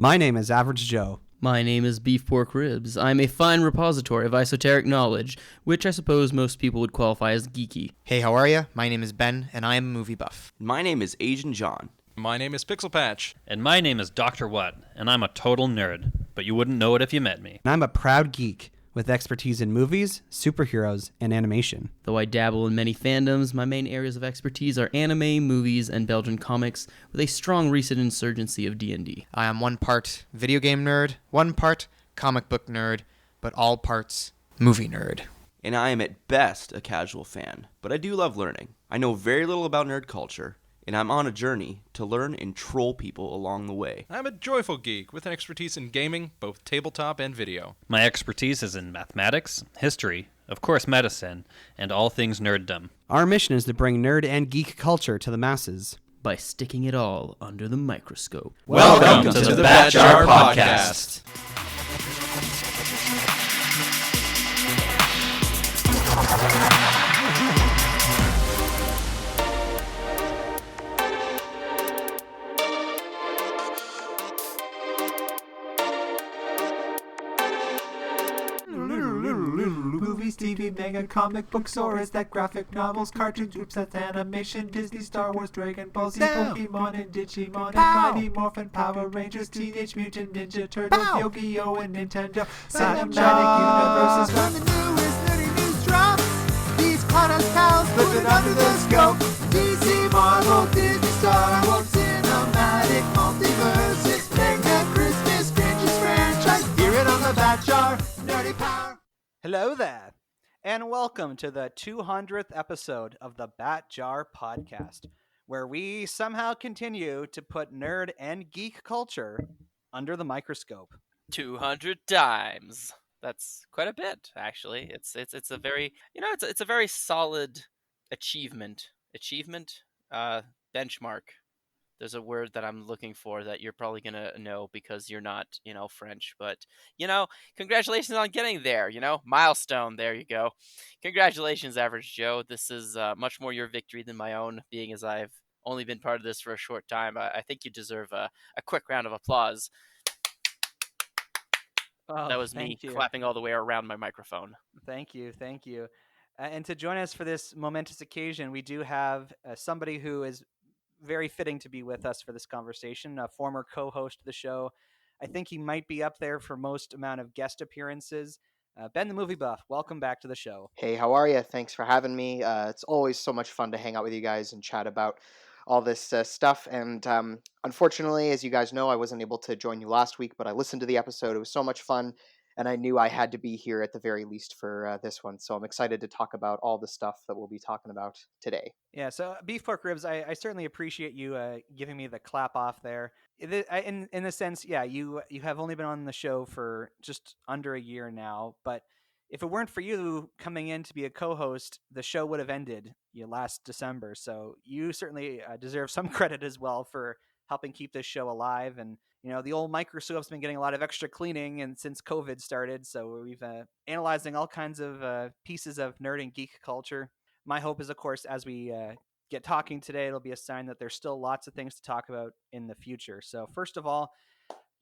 My name is Average Joe. My name is Beef Pork Ribs. I'm a fine repository of esoteric knowledge, which I suppose most people would qualify as geeky. Hey, how are ya? My name is Ben, and I am a movie buff. My name is Asian John. My name is Pixel Patch. And my name is Dr. What, and I'm a total nerd, but you wouldn't know it if you met me. And I'm a proud geek with expertise in movies, superheroes, and animation. Though I dabble in many fandoms, my main areas of expertise are anime, movies, and Belgian comics, with a strong recent insurgency of D&D. I am one part video game nerd, one part comic book nerd, but all parts movie nerd. And I am at best a casual fan, but I do love learning. I know very little about nerd culture, and I'm on a journey to learn and troll people along the way. I'm a joyful geek with an expertise in gaming, both tabletop and video. My expertise is in mathematics, history, of course medicine, and all things nerddom. Our mission is to bring nerd and geek culture to the masses by sticking it all under the microscope. Welcome to the Bat Jar Podcast. Movies, TV, manga, comic books, or is that graphic novels, cartoons, groups, that's animation, Disney, Star Wars, Dragon Ball Z, Pokemon, and Digimon, and Mighty Morphin, Power Rangers, Teenage Mutant Ninja Turtles, Yu-Gi-Oh, and Nintendo, Cinematic Universes. When the newest nerdy news drops, these podcast pals put it under the scope. DC, Marvel, Disney, Star Wars, Cinematic Multiverses, Mega Christmas, Strangest Franchise, hear it on the Bat Jar, Nerdy Power. Hello there, and welcome to the 200th episode of the Bat Jar Podcast, where we somehow continue to put nerd and geek culture under the microscope. 200 times. That's quite a bit, actually. It's a very, it's a very solid achievement. Benchmark. There's a word that I'm looking for that you're probably going to know because you're not, French. But, congratulations on getting there, milestone. There you go. Congratulations, Average Joe. This is much more your victory than my own, being as I've only been part of this for a short time. I think you deserve a quick round of applause. Oh, that was me clapping all the way around my microphone. Thank you. And to join us for this momentous occasion, we do have somebody who is very fitting to be with us for this conversation, a former co-host of the show. I think he might be up there for most amount of guest appearances. Ben the Movie Buff, welcome back to the show. Hey, how are you? Thanks for having me. It's always so much fun to hang out with you guys and chat about all this stuff. And unfortunately, as you guys know, I wasn't able to join you last week, but I listened to the episode. It was so much fun. And I knew I had to be here at the very least for this one. So I'm excited to talk about all the stuff that we'll be talking about today. Yeah, so Beef Pork Ribs, I certainly appreciate you giving me the clap off there. In the sense, yeah, you have only been on the show for just under a year now. But if it weren't for you coming in to be a co-host, the show would have ended last December. So you certainly deserve some credit as well for helping keep this show alive. And the old microscope's been getting a lot of extra cleaning and since COVID started. So we've analyzing all kinds of pieces of nerd and geek culture. My hope is, of course, as we get talking today, it'll be a sign that there's still lots of things to talk about in the future. So first of all,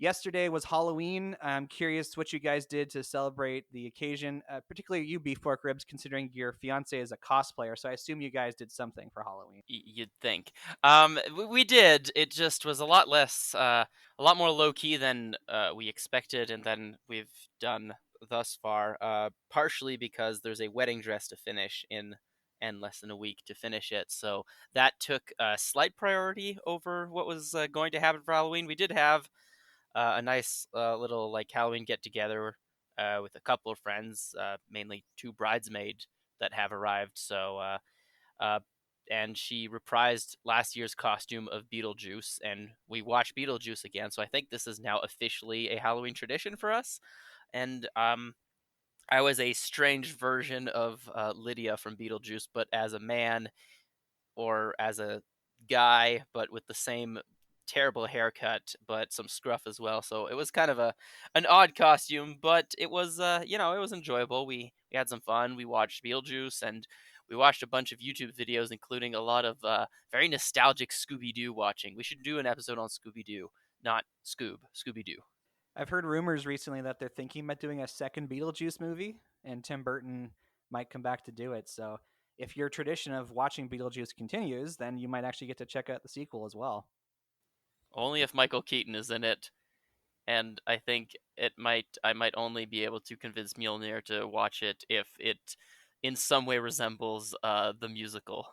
yesterday was Halloween. I'm curious what you guys did to celebrate the occasion, particularly you, Beef Pork Ribs, considering your fiance is a cosplayer. So I assume you guys did something for Halloween. You'd think. We did. It just was a lot less, a lot more low-key than we expected and than we've done thus far, partially because there's a wedding dress to finish in and less than a week to finish it. So that took a slight priority over what was going to happen for Halloween. We did have a nice little Halloween get together with a couple of friends, mainly two bridesmaids that have arrived. So, and she reprised last year's costume of Beetlejuice, and we watched Beetlejuice again. So I think this is now officially a Halloween tradition for us. And I was a strange version of Lydia from Beetlejuice, but as a man or as a guy, but with the same terrible haircut, but some scruff as well. So it was kind of an odd costume, but it was it was enjoyable. We had some fun. We watched Beetlejuice and we watched a bunch of YouTube videos, including a lot of very nostalgic Scooby-Doo watching. We should do an episode on Scooby-Doo. not Scooby-Doo. I've heard rumors recently that they're thinking about doing a second Beetlejuice movie, and Tim Burton might come back to do it. So if your tradition of watching Beetlejuice continues, then you might actually get to check out the sequel as well. Only if Michael Keaton is in it, and I think I might only be able to convince Mjolnir to watch it if it in some way resembles the musical.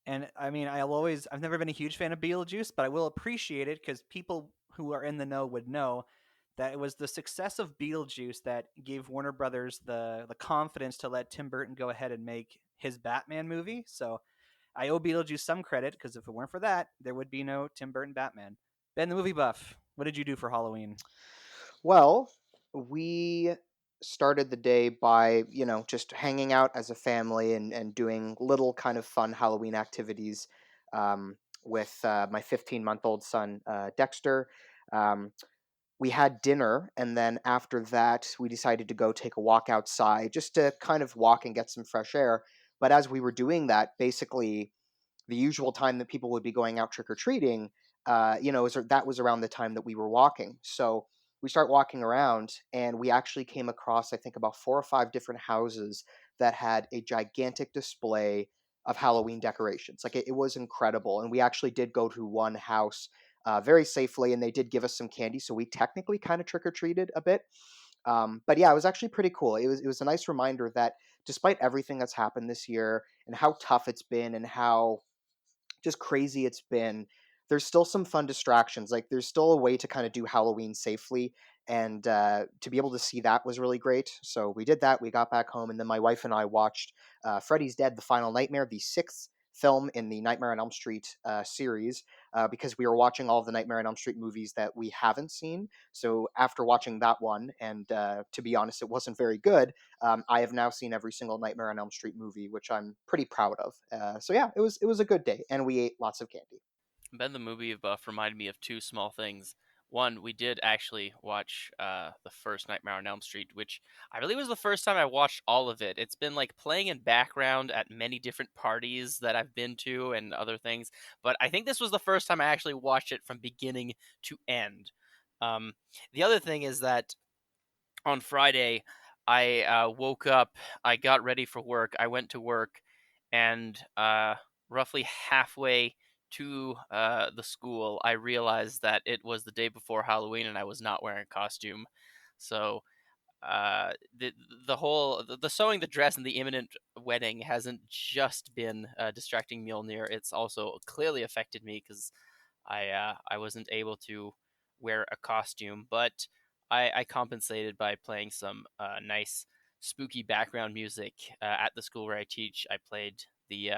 And I mean, I've never been a huge fan of Beetlejuice, but I will appreciate it because people who are in the know would know that it was the success of Beetlejuice that gave Warner Brothers the confidence to let Tim Burton go ahead and make his Batman movie. So I owe Beetlejuice some credit because if it weren't for that, there would be no Tim Burton Batman. Ben, the movie buff, what did you do for Halloween? Well, we started the day by, just hanging out as a family and doing little kind of fun Halloween activities with my 15-month-old son, Dexter. Um, we had dinner, and then after that, we decided to go take a walk outside just to kind of walk and get some fresh air. But as we were doing that, basically, the usual time that people would be going out trick or treating, that was around the time that we were walking. So we start walking around, and we actually came across, I think, about 4 or 5 different houses that had a gigantic display of Halloween decorations. Like it was incredible, and we actually did go to one house very safely, and they did give us some candy, so we technically kind of trick or treated a bit. But yeah, it was actually pretty cool. It was a nice reminder that despite everything that's happened this year and how tough it's been and how just crazy it's been, there's still some fun distractions. Like there's still a way to kind of do Halloween safely, and to be able to see that was really great. So we did that. We got back home, and then my wife and I watched Freddy's Dead: The Final Nightmare, the 6th film in the Nightmare on Elm Street series, because we were watching all of the Nightmare on Elm Street movies that we haven't seen. So after watching that one, and to be honest, it wasn't very good. I have now seen every single Nightmare on Elm Street movie, which I'm pretty proud of. So yeah, it was a good day, and we ate lots of candy. Ben the movie buff reminded me of two small things. One, we did actually watch the first Nightmare on Elm Street, which I believe was the first time I watched all of it. It's been like playing in background at many different parties that I've been to and other things, but I think this was the first time I actually watched it from beginning to end. Um, the other thing is that on Friday, I woke up, I got ready for work, I went to work, and roughly halfway to the school, I realized that it was the day before Halloween and I was not wearing a costume. So the sewing the dress and the imminent wedding hasn't just been distracting Mjolnir. It's also clearly affected me because I wasn't able to wear a costume, but I compensated by playing some nice spooky background music at the school where I teach. I played the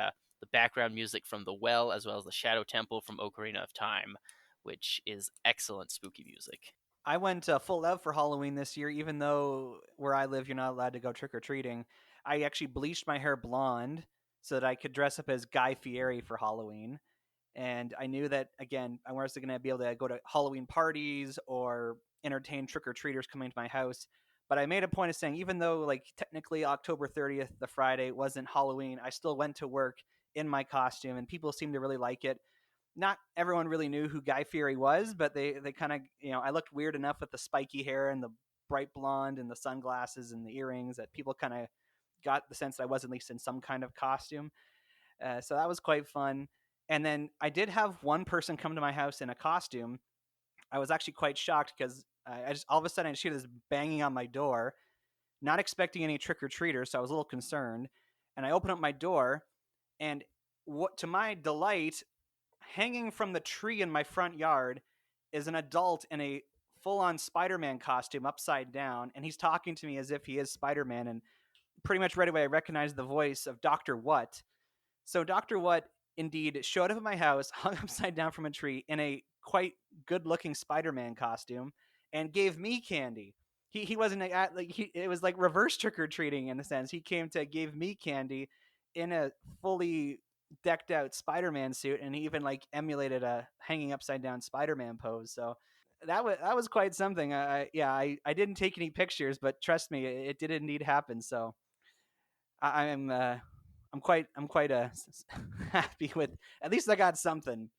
background music from The Well as well as the Shadow Temple from Ocarina of Time, which is excellent spooky music. I went full out for Halloween this year, even though where I live, you're not allowed to go trick or treating. I actually bleached my hair blonde so that I could dress up as Guy Fieri for Halloween. And I knew that, again, I wasn't going to be able to go to Halloween parties or entertain trick or treaters coming to my house. But I made a point of saying, even though, like, technically October 30th, the Friday, wasn't Halloween, I still went to work in my costume, and people seemed to really like it. Not everyone really knew who Guy Fieri was, but they kind of, I looked weird enough with the spiky hair and the bright blonde and the sunglasses and the earrings that people kind of got the sense that I was at least in some kind of costume. So that was quite fun. And then I did have one person come to my house in a costume. I was actually quite shocked because I just all of a sudden I just hear this banging on my door, not expecting any trick or treaters, so I was a little concerned. And I open up my door, and what to my delight, hanging from the tree in my front yard is an adult in a full-on Spider-Man costume upside down, and he's talking to me as if he is Spider-Man. And pretty much right away I recognized the voice of Dr. What. So Dr. What indeed showed up at my house, hung upside down from a tree in a quite good-looking Spider-Man costume, and gave me candy. He wasn't it was like reverse trick or treating in a sense. He came to give me candy in a fully decked out Spider-Man suit, and he even like emulated a hanging upside down Spider-Man pose. So that was quite something. I didn't take any pictures, but trust me, it did indeed happen. So I'm quite happy with, at least I got something.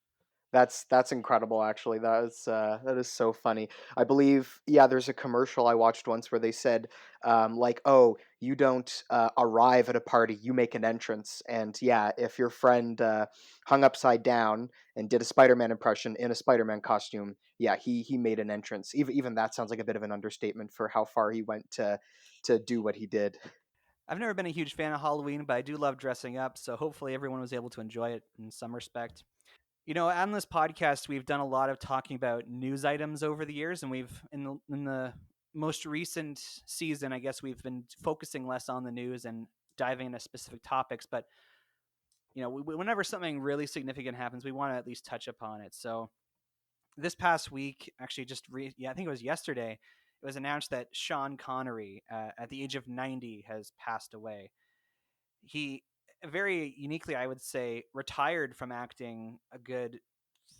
That's incredible. Actually, that is so funny. I believe, yeah. There's a commercial I watched once where they said, like, "Oh, you don't arrive at a party, you make an entrance." And yeah, if your friend hung upside down and did a Spider-Man impression in a Spider-Man costume, yeah, he made an entrance. Even that sounds like a bit of an understatement for how far he went to do what he did. I've never been a huge fan of Halloween, but I do love dressing up, so hopefully everyone was able to enjoy it in some respect. On this podcast, we've done a lot of talking about news items over the years, and we've in the most recent season, I guess we've been focusing less on the news and diving into specific topics. But whenever something really significant happens, we want to at least touch upon it. So this past week, actually, I think it was yesterday, it was announced that Sean Connery, at the age of 90, has passed away. He very uniquely, I would say, retired from acting a good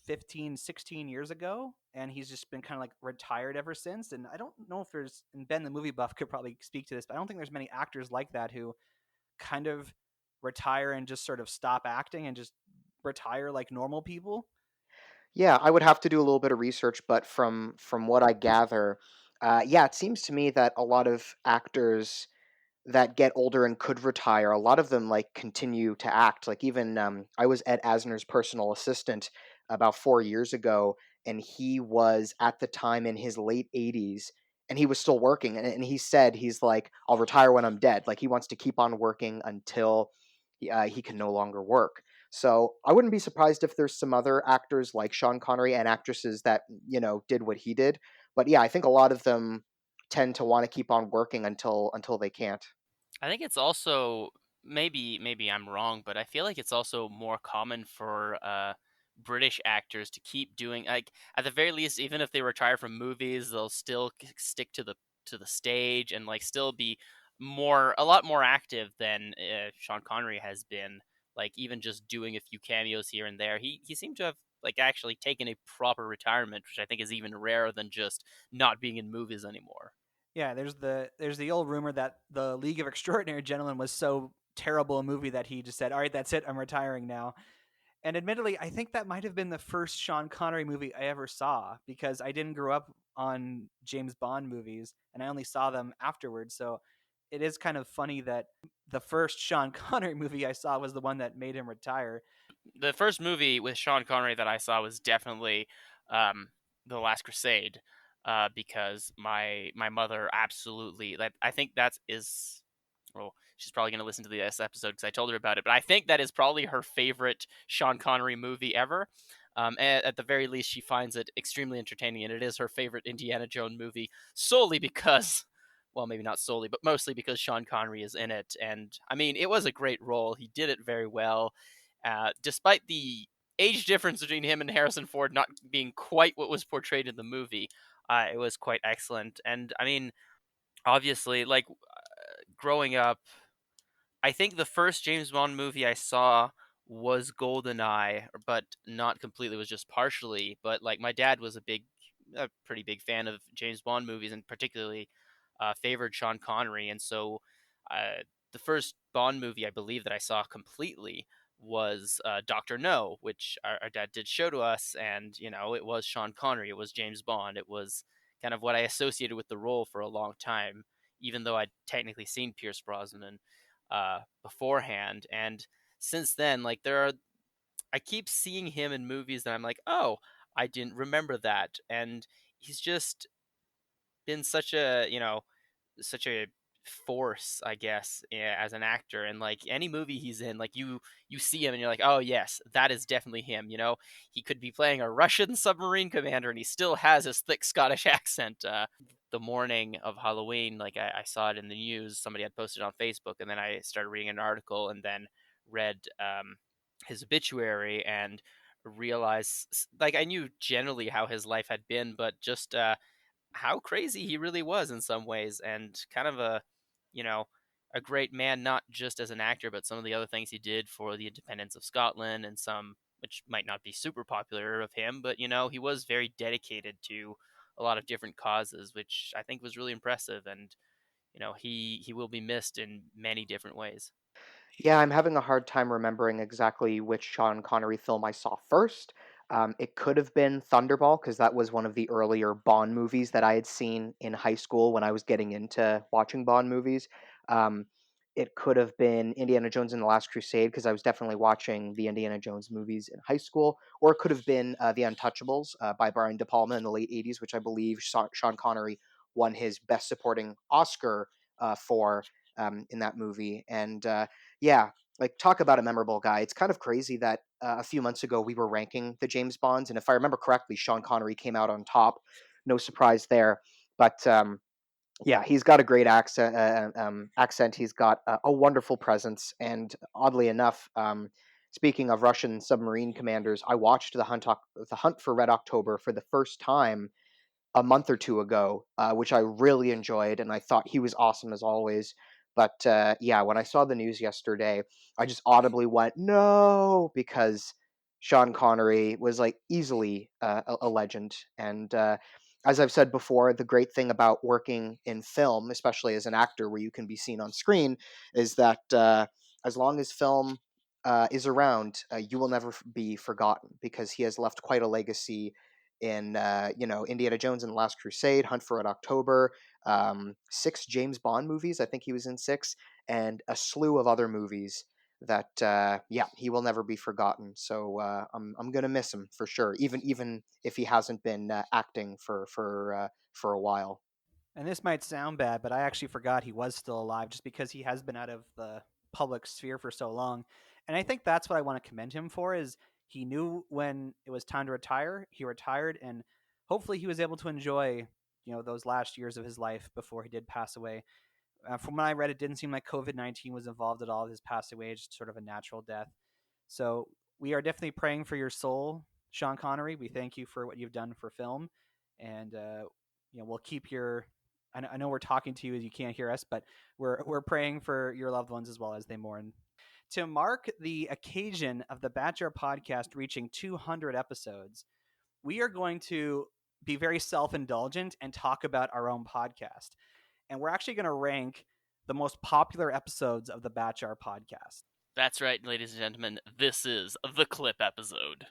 15, 16 years ago, and he's just been kind of like retired ever since. And I don't know if there's, and Ben the movie buff could probably speak to this, but I don't think there's many actors like that who kind of retire and just sort of stop acting and just retire like normal people. Yeah, I would have to do a little bit of research, but from what I gather, yeah, it seems to me that a lot of actors that get older and could retire, a lot of them like continue to act. Like even I was Ed Asner's personal assistant about 4 years ago, and he was at the time in his late 80s, and he was still working. And he said he's like, "I'll retire when I'm dead." Like he wants to keep on working until he can no longer work. So I wouldn't be surprised if there's some other actors like Sean Connery and actresses that did what he did. But yeah, I think a lot of them tend to want to keep on working until they can't. I think it's also maybe I'm wrong, but I feel like it's also more common for British actors to keep doing, like, at the very least, even if they retire from movies, they'll still stick to the stage and like still be a lot more active than Sean Connery has been. Like even just doing a few cameos here and there, he seemed to have like actually taken a proper retirement, which I think is even rarer than just not being in movies anymore. Yeah, there's the old rumor that the League of Extraordinary Gentlemen was so terrible a movie that he just said, "All right, that's it, I'm retiring now." And admittedly, I think that might have been the first Sean Connery movie I ever saw, because I didn't grow up on James Bond movies and I only saw them afterwards. So it is kind of funny that the first Sean Connery movie I saw was the one that made him retire. The first movie with Sean Connery that I saw was definitely The Last Crusade, because my mother absolutely, like, I think that is, well, she's probably going to listen to this episode because I told her about it, but I think that is probably her favorite Sean Connery movie ever. At the very least, she finds it extremely entertaining, and it is her favorite Indiana Jones movie solely because, well, maybe not solely, but mostly because Sean Connery is in it. And I mean, it was a great role. He did it very well. Despite the age difference between him and Harrison Ford not being quite what was portrayed in the movie, it was quite excellent. And I mean, obviously, like, growing up, I think the first James Bond movie I saw was GoldenEye, but not completely, was just partially. But like my dad was a pretty big fan of James Bond movies, and particularly favored Sean Connery. And so uh, the first Bond movie I believe that I saw completely was Doctor No, which our dad did show to us, and it was Sean Connery, it was James Bond, it was kind of what I associated with the role for a long time, even though I'd technically seen Pierce Brosnan beforehand. And since then, like, I keep seeing him in movies that I'm like, oh, I didn't remember that. And he's just been such a force, I guess, as an actor. And like any movie he's in, like you see him and you're like, oh yes, that is definitely him. He could be playing a Russian submarine commander and he still has his thick Scottish accent. The morning of Halloween, like I saw it in the news, somebody had posted on Facebook, and then I started reading an article and then read his obituary and realized, like, I knew generally how his life had been, but just how crazy he really was in some ways, and kind of you know a great man, not just as an actor, but some of the other things he did for the independence of Scotland, and some which might not be super popular of him, but he was very dedicated to a lot of different causes, which I think was really impressive. And he will be missed in many different ways. Yeah, I'm having a hard time remembering exactly which Sean Connery film I saw first. It could have been Thunderball because that was one of the earlier Bond movies that I had seen in high school when I was getting into watching Bond movies. Um, it could have been Indiana Jones and the Last Crusade because I was definitely watching the Indiana Jones movies in high school. Or it could have been The Untouchables by Brian De Palma in the late 80s, which I believe Sean Connery won his Best Supporting Oscar for in that movie. And yeah, like talk about a memorable guy. It's kind of crazy that a few months ago we were ranking the James Bonds, and if I remember correctly, Sean Connery came out on top. No surprise there, but yeah, he's got a great accent. He's got a wonderful presence, and oddly enough, speaking of Russian submarine commanders, I watched the Hunt for Red October for the first time a month or two ago, which I really enjoyed, and I thought he was awesome as always. But yeah, when I saw the news yesterday, I just audibly went no because Sean Connery was like easily a legend. And as I've said before, the great thing about working in film, especially as an actor, where you can be seen on screen, is that as long as film is around, you will never be forgotten because he has left quite a legacy in Indiana Jones and the Last Crusade, Hunt for Red October, 6 James Bond movies. I think he was in 6, and a slew of other movies that yeah, he will never be forgotten. So I'm gonna miss him for sure, even if he hasn't been acting for a while. And this might sound bad, but I actually forgot he was still alive just because he has been out of the public sphere for so long. And I think that's what I want to commend him for is he knew when it was time to retire, he retired, and hopefully he was able to enjoy, those last years of his life before he did pass away. From what I read, it didn't seem like COVID-19 was involved at all. His passed away, just sort of a natural death. So we are definitely praying for your soul, Sean Connery. We thank you for what you've done for film, and we'll keep your. I know we're talking to you as you can't hear us, but we're praying for your loved ones as well as they mourn. To mark the occasion of the Bachelor podcast reaching 200 episodes, we are going to be very self-indulgent and talk about our own podcast. And we're actually going to rank the most popular episodes of the Bachelor podcast. That's right, ladies and gentlemen. This is the clip episode.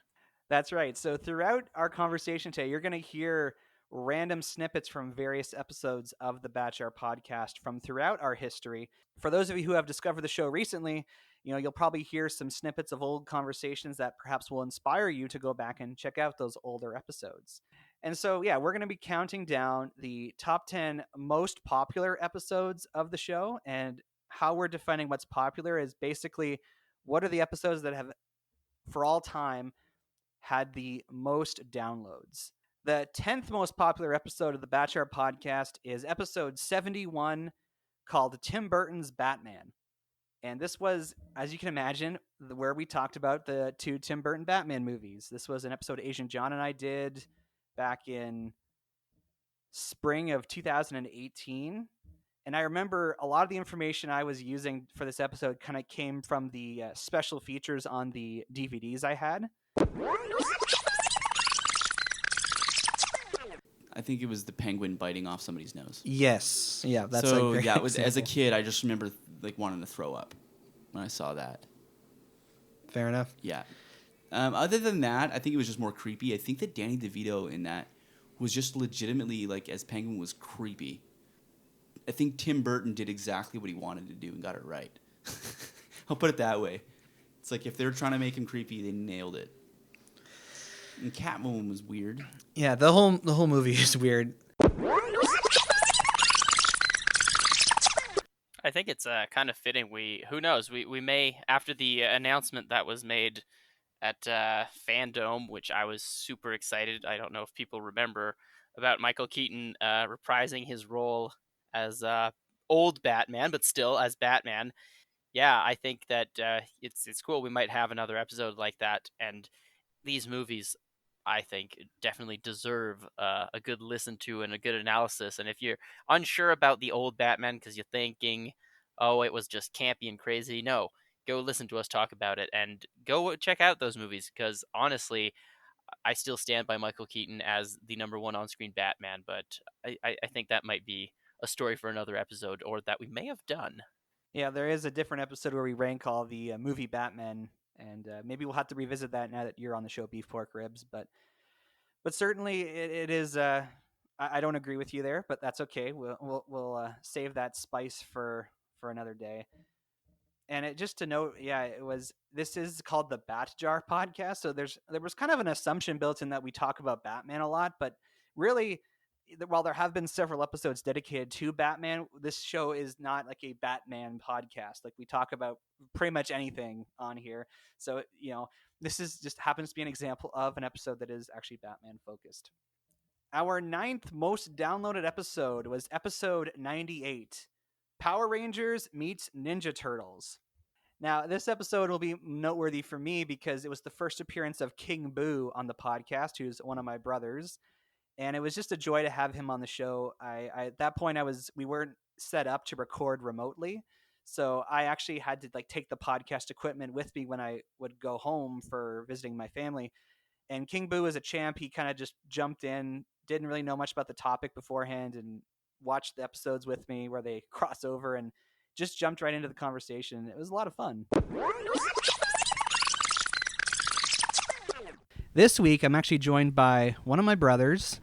That's right. So throughout our conversation today, you're going to hear random snippets from various episodes of the Bachelor podcast from throughout our history. For those of you who have discovered the show recently, you'll probably hear some snippets of old conversations that perhaps will inspire you to go back and check out those older episodes. And so, yeah, we're going to be counting down the top 10 most popular episodes of the show. And how we're defining what's popular is basically what are the episodes that have, for all time, had the most downloads. The 10th most popular episode of the Bachelor podcast is episode 71 called Tim Burton's Batman. And this was, as you can imagine, where we talked about the 2 Tim Burton Batman movies. This was an episode Asian John and I did back in spring of 2018. And I remember a lot of the information I was using for this episode kind of came from the special features on the DVDs I had. I think it was the penguin biting off somebody's nose. Yes. Yeah, that's so. a great Yeah, it was, as a example. kid, I just remember like wanting to throw up when I saw that. Fair enough. Yeah. Other than that, I think it was just more creepy. I think that Danny DeVito in that was just legitimately, like, as Penguin was creepy. I think Tim Burton did exactly what he wanted to do and got it right. I'll put it that way. It's like if they were trying to make him creepy, they nailed it. And Catwoman was weird. Yeah, the whole movie is weird. I think it's kind of fitting. Who knows? We may, after the announcement that was made at Fandom, which I was super excited. I don't know if people remember about Michael Keaton reprising his role as old Batman, but still as Batman. Yeah, I think that it's cool. We might have another episode like that, and these movies, I think, definitely deserve a good listen to and a good analysis. And if you're unsure about the old Batman because you're thinking, oh, it was just campy and crazy, no, go listen to us talk about it and go check out those movies because honestly, I still stand by Michael Keaton as the number one on-screen Batman, but I think that might be a story for another episode or that we may have done. Yeah, there is a different episode where we rank all the movie Batman And maybe we'll have to revisit that now that you're on the show, Beef Pork Ribs. But certainly it is. I don't agree with you there, but that's okay. We'll save that spice for another day. And just to note, this is called the Bat Jar podcast. So there was kind of an assumption built in that we talk about Batman a lot, but really, while there have been several episodes dedicated to Batman, this show is not like a Batman podcast. Like, we talk about pretty much anything on here. So, this is just happens to be an example of an episode that is actually Batman focused. Our 9th most downloaded episode was episode 98, Power Rangers meets Ninja Turtles. Now, this episode will be noteworthy for me because it was the first appearance of King Boo on the podcast, who's one of my brothers. And it was just a joy to have him on the show. At that point, we weren't set up to record remotely. So I actually had to take the podcast equipment with me when I would go home for visiting my family. And King Boo is a champ. He kind of just jumped in, didn't really know much about the topic beforehand, and watched the episodes with me where they cross over and just jumped right into the conversation. It was a lot of fun. This week, I'm actually joined by one of my brothers,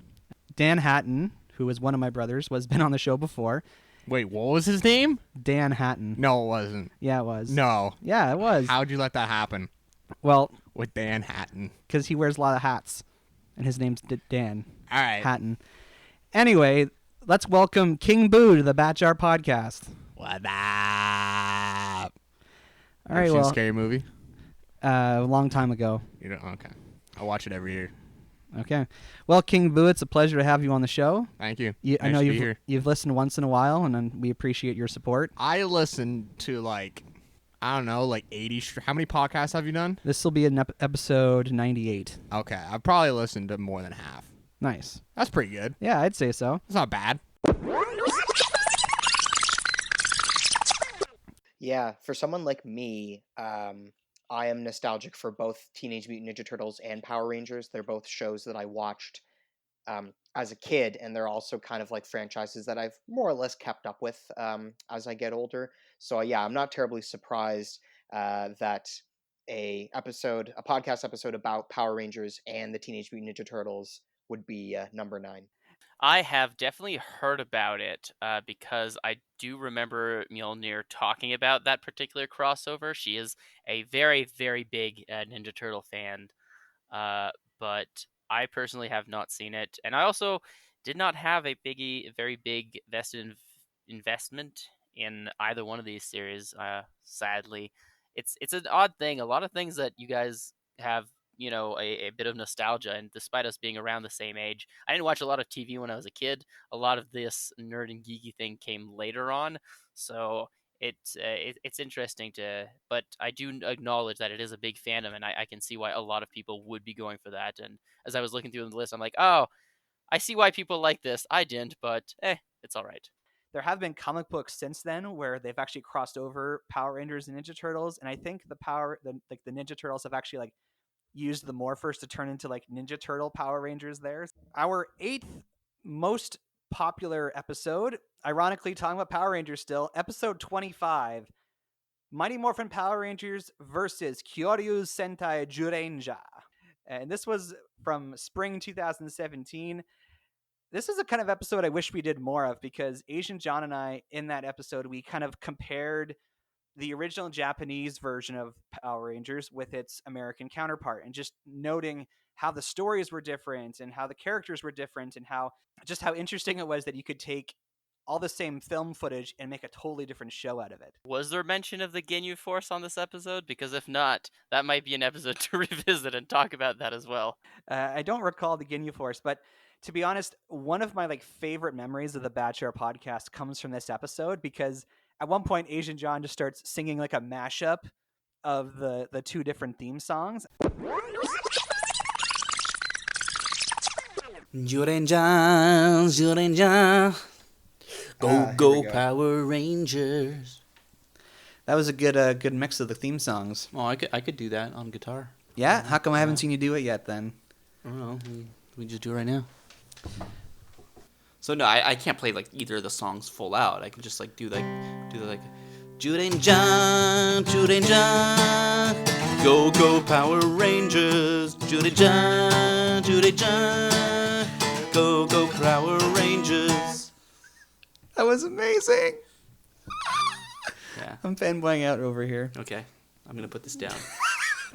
Dan Hatton, who is one of my brothers, was been on the show before. Wait, what was his name? Dan Hatton. No, it wasn't. Yeah, it was. No. Yeah, it was. How'd you let that happen? Well, with Dan Hatton. Because he wears a lot of hats, and his name's Dan. All right. Hatton. Anyway, let's welcome King Boo to the Bat Jar podcast. What up? All right, seen well, a scary movie? A long time ago. You don't? Okay. I watch it every year. Okay. Well, King Boo, it's a pleasure to have you on the show. Thank you. I know Nice to be here. you've listened once in a while, and we appreciate your support. I listen to I don't know, 80. How many podcasts have you done? This will be an episode 98. Okay. I've probably listened to more than half. Nice. That's pretty good. Yeah, I'd say so. It's not bad. Yeah, for someone like me, I am nostalgic for both Teenage Mutant Ninja Turtles and Power Rangers. They're both shows that I watched as a kid, and they're also kind of like franchises that I've more or less kept up with as I get older. So yeah, I'm not terribly surprised that a podcast episode about Power Rangers and the Teenage Mutant Ninja Turtles would be number 9. I have definitely heard about it because I do remember Mjolnir talking about that particular crossover. She is a very, very big Ninja Turtle fan, but I personally have not seen it. And I also did not have a very big vested investment in either one of these series, sadly. It's an odd thing. A lot of things that you guys have a bit of nostalgia, and despite us being around the same age, I didn't watch a lot of TV when I was a kid. A lot of this nerd and geeky thing came later on, so it's interesting but I do acknowledge that it is a big fandom, and I can see why a lot of people would be going for that. And as I was looking through the list, I'm like, oh, I see why people like this. I didn't, but it's all right. There have been comic books since then where they've actually crossed over Power Rangers and Ninja Turtles, and I think the Ninja Turtles have actually used the Morphers to turn into Ninja Turtle Power Rangers there. Our 8th most popular episode, ironically talking about Power Rangers still, episode 25, Mighty Morphin Power Rangers versus Kyoryu Sentai Jurenja. And this was from spring 2017. This is a kind of episode I wish we did more of, because Asian John and I, in that episode, we kind of compared the original Japanese version of Power Rangers with its American counterpart, and just noting how the stories were different and how the characters were different, and how interesting it was that you could take all the same film footage and make a totally different show out of it. Was there mention of the Ginyu Force on this episode? Because if not, that might be an episode to revisit and talk about that as well. I don't recall the Ginyu Force, but to be honest, one of my favorite memories of the Bat Jar podcast comes from this episode, because at one point, Asian John just starts singing a mashup of the two different theme songs. Jurenja, Jurenja, go Power Rangers. That was a good mix of the theme songs. Oh, I could do that on guitar. Yeah? How come I haven't seen you do it yet then? I don't know. We just do it right now. So no, I can't play either of the songs full out. I can just do the Jurenja, Jurenja, Go, go, Power Rangers. Judy-John, Judy-John. Go, go, Power Rangers. That was amazing. Yeah. I'm fanboying out over here. Okay. I'm going to put this down.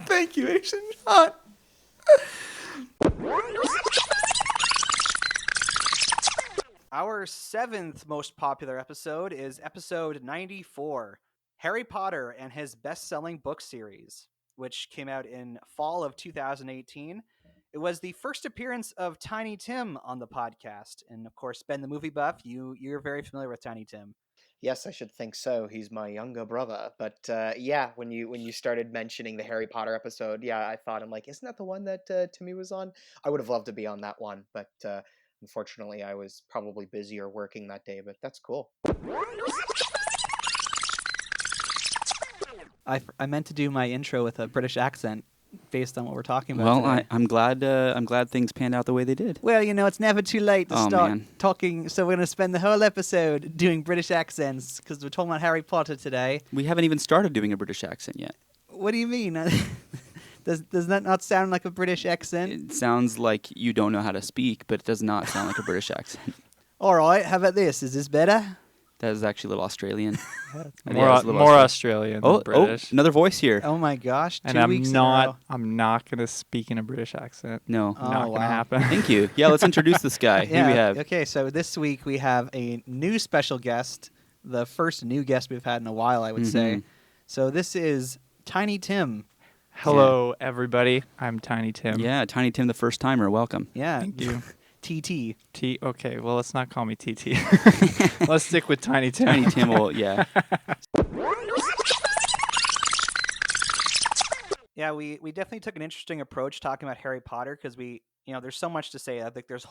Thank you, Asian John. Our 7th most popular episode is episode 94, Harry Potter and his best-selling book series, which came out in fall of 2018. It was the first appearance of Tiny Tim on the podcast. And of course, Ben the movie buff, you're very familiar with Tiny Tim. Yes, I should think so. He's my younger brother. But yeah, when you started mentioning the Harry Potter episode, yeah, I thought, I'm like, isn't that the one that Timmy was on? I would have loved to be on that one, but unfortunately, I was probably busy or working that day. But that's cool. I meant to do my intro with a British accent based on what we're talking about Well, today. I'm glad things panned out the way they did. Well, it's never too late to Oh, start man. talking, so we're going to spend the whole episode doing British accents, because we're talking about Harry Potter today. We haven't even started doing a British accent yet. What do you mean? Does that not sound like a British accent? It sounds like you don't know how to speak, but it does not sound like a British accent. All right, how about this? Is this better? That is actually a little Australian. More Australian than British. Another voice here. Oh my gosh! And I'm not gonna speak in a British accent. No, not gonna happen. Thank you. Yeah, let's introduce this guy. Who we have? Okay, so this week we have a new special guest, the first new guest we've had in a while, I would say. So this is Tiny Tim. Hello, everybody. I'm Tiny Tim. Yeah, Tiny Tim, the first timer. Welcome. Yeah. Thank you. TT. Okay, well, let's not call me TT. Let's stick with Tiny Tim. Tiny Tim will, yeah. Yeah, we definitely took an interesting approach talking about Harry Potter, because there's so much to say. I think there's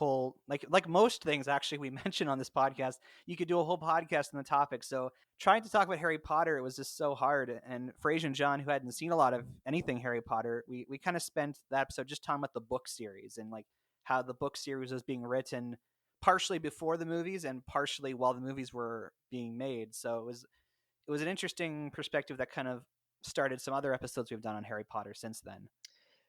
like most things actually we mention on this podcast, you could do a whole podcast on the topic. So trying to talk about Harry Potter, it was just so hard. And for Asian John, who hadn't seen a lot of anything Harry Potter, we kind of spent that episode just talking about the book series and like how the book series was being written partially before the movies and partially while the movies were being made. So it was an interesting perspective that kind of started some other episodes we've done on Harry Potter since then.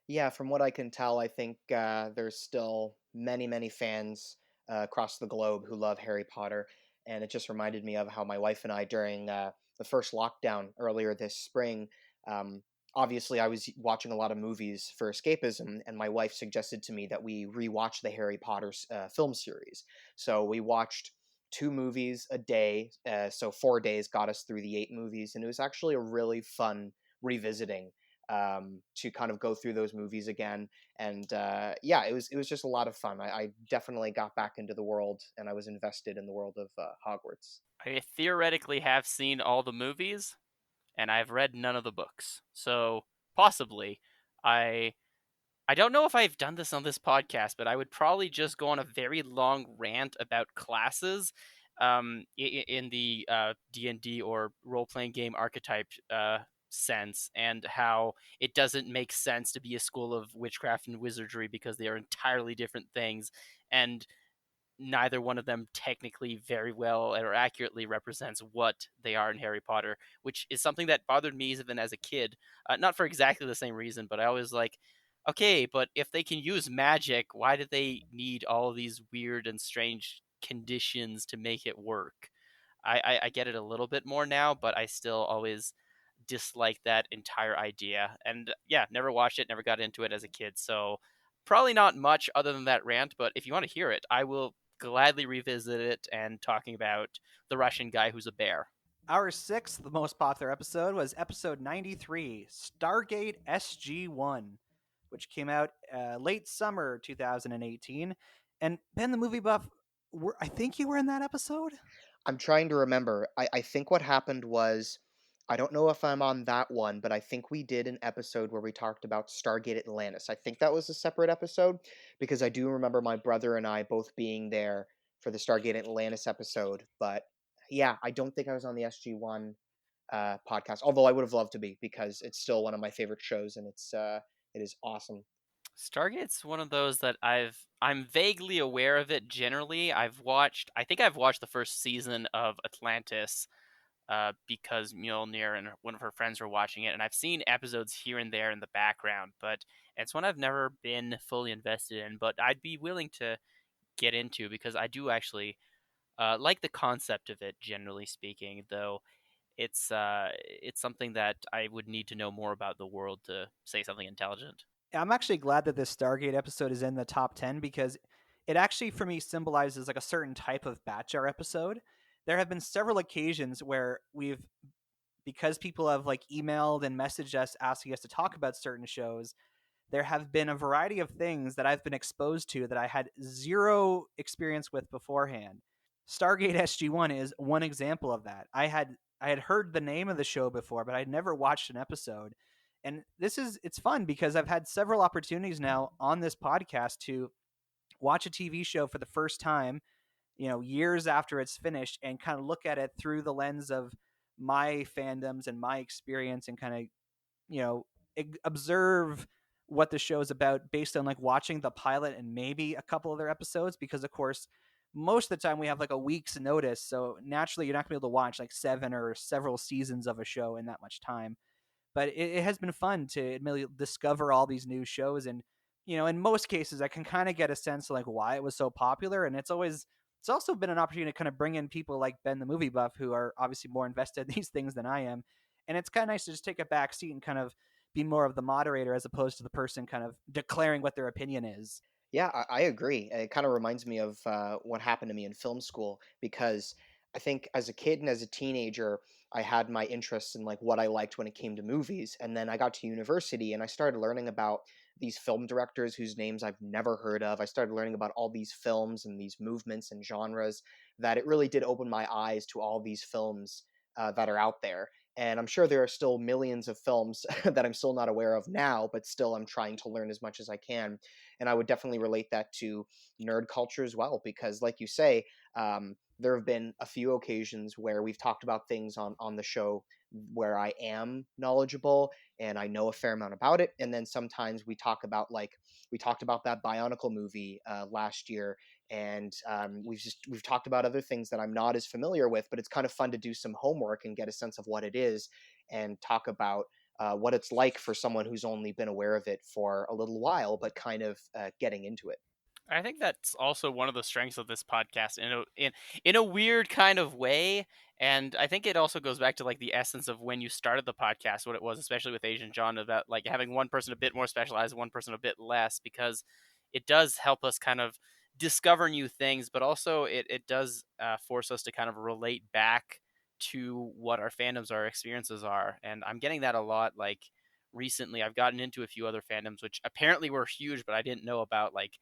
Yeah, from what I can tell, I think there's still many fans across the globe who love Harry Potter. And it just reminded me of how my wife and I, during the first lockdown earlier this spring, obviously, I was watching a lot of movies for escapism, and my wife suggested to me that we rewatch the Harry Potter film series. So we watched 2 movies a day, so 4 days got us through the 8 movies, and it was actually a really fun revisiting to kind of go through those movies again. And yeah, it was just a lot of fun. I definitely got back into the world, and I was invested in the world of Hogwarts. I theoretically have seen all the movies, and I've read none of the books. So possibly, I don't know if I've done this on this podcast, but I would probably just go on a very long rant about classes in the D&D or role-playing game archetype sense, and how it doesn't make sense to be a school of witchcraft and wizardry because they are entirely different things, and neither one of them technically very well or accurately represents what they are in Harry Potter, which is something that bothered me even as a kid. Not for exactly the same reason, but I always like, okay, but if they can use magic, why do they need all these weird and strange conditions to make it work? I get it a little bit more now, but I still always dislike that entire idea. And yeah, never watched it, never got into it as a kid, so probably not much other than that rant. But if you want to hear it, I will gladly revisit it and talking about the Russian guy who's a bear. Our 6th most popular episode was episode 93, Stargate SG-1, which came out late summer 2018. And Ben the movie buff, I think you were in that episode? I'm trying to remember. I think what happened was, I don't know if I'm on that one, but I think we did an episode where we talked about Stargate Atlantis. I think that was a separate episode, because I do remember my brother and I both being there for the Stargate Atlantis episode. But yeah, I don't think I was on the SG-1 podcast, although I would have loved to be, because it's still one of my favorite shows, and it is awesome. Stargate's one of those that I'm vaguely aware of it generally. I think I've watched the first season of Atlantis because Mjolnir and one of her friends were watching it, and I've seen episodes here and there in the background, but it's one I've never been fully invested in. But I'd be willing to get into because I do actually like the concept of it, generally speaking. Though it's something that I would need to know more about the world to say something intelligent. I'm actually glad that this Stargate episode is in the top 10 because it actually, for me, symbolizes like a certain type of Batjar episode. There have been several occasions where because people have like emailed and messaged us asking us to talk about certain shows, there have been a variety of things that I've been exposed to that I had zero experience with beforehand. Stargate SG-1 is one example of that. I had heard the name of the show before, but I'd never watched an episode. And it's fun because I've had several opportunities now on this podcast to watch a TV show for the first time, years after it's finished, and kind of look at it through the lens of my fandoms and my experience, and kind of, observe what the show is about based on like watching the pilot and maybe a couple other episodes, because of course most of the time we have like a week's notice, so naturally you're not going to be able to watch like 7 or several seasons of a show in that much time. But it has been fun to admittedly discover all these new shows, and in most cases I can kind of get a sense of like why it was so popular, and it's also been an opportunity to kind of bring in people like Ben the movie buff, who are obviously more invested in these things than I am, and it's kind of nice to just take a back seat and kind of be more of the moderator as opposed to the person kind of declaring what their opinion is. Yeah, I agree. It kind of reminds me of what happened to me in film school, because I think as a kid and as a teenager, I had my interests in like what I liked when it came to movies, and then I got to university and I started learning about these film directors whose names I've never heard of. I started learning about all these films and these movements and genres, that it really did open my eyes to all these films that are out there. And I'm sure there are still millions of films that I'm still not aware of now, but still I'm trying to learn as much as I can. And I would definitely relate that to nerd culture as well, because like you say, there have been a few occasions where we've talked about things on the show where I am knowledgeable and I know a fair amount about it. And then sometimes we talk about, like, we talked about that Bionicle movie last year, and we've talked about other things that I'm not as familiar with, but it's kind of fun to do some homework and get a sense of what it is, and talk about what it's like for someone who's only been aware of it for a little while, but kind of getting into it. I think that's also one of the strengths of this podcast in a weird kind of way. And I think it also goes back to like the essence of when you started the podcast, what it was, especially with Asian John, about like having one person a bit more specialized, one person a bit less, because it does help us kind of discover new things, but also it does force us to kind of relate back to what our fandoms, our experiences are. And I'm getting that a lot. Like recently, I've gotten into a few other fandoms, which apparently were huge, but I didn't know about. Like,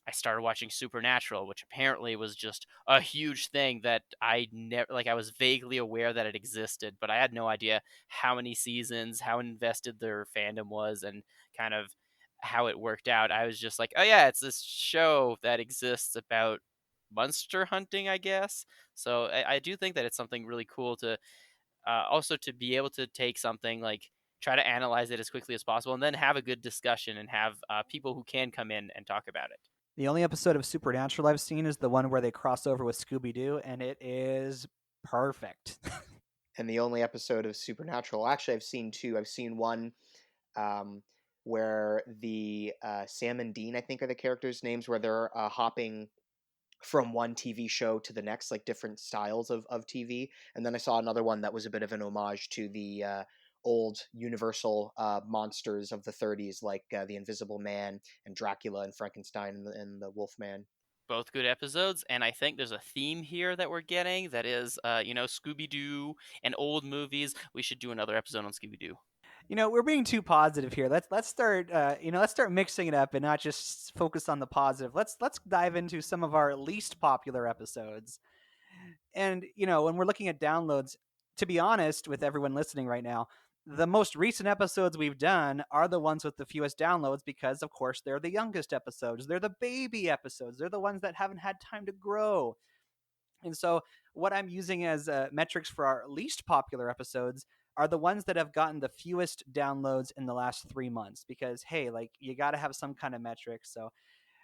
I started watching Supernatural, which apparently was just a huge thing that I never, like, I was vaguely aware that it existed, but I had no idea how many seasons, how invested their fandom was, and kind of how it worked out. I was just like, oh yeah, it's this show that exists about monster hunting, I guess. So I do think that it's something really cool to also to be able to take something like try to analyze it as quickly as possible and then have a good discussion and have people who can come in and talk about it. The only episode of Supernatural I've seen is the one where they cross over with Scooby-Doo, and it is perfect. And the only episode of Supernatural, actually I've seen two. I've seen one where the Sam and Dean, I think, are the characters' names, where they're hopping from one TV show to the next, like different styles of TV. And then I saw another one that was a bit of an homage to the old Universal monsters of the 30s, like the Invisible Man and Dracula and Frankenstein and the Wolfman. Both good episodes, and I think there's a theme here that we're getting that is, Scooby-Doo and old movies. We should do another episode on Scooby-Doo. We're being too positive here. Let's start let's start mixing it up and not just focus on the positive. Let's dive into some of our least popular episodes. And when we're looking at downloads, to be honest with everyone listening right now, the most recent episodes we've done are the ones with the fewest downloads because, of course, they're the youngest episodes. They're the baby episodes. They're the ones that haven't had time to grow. And so what I'm using as metrics for our least popular episodes are the ones that have gotten the fewest downloads in the last 3 months, because, hey, like, you got to have some kind of metric. So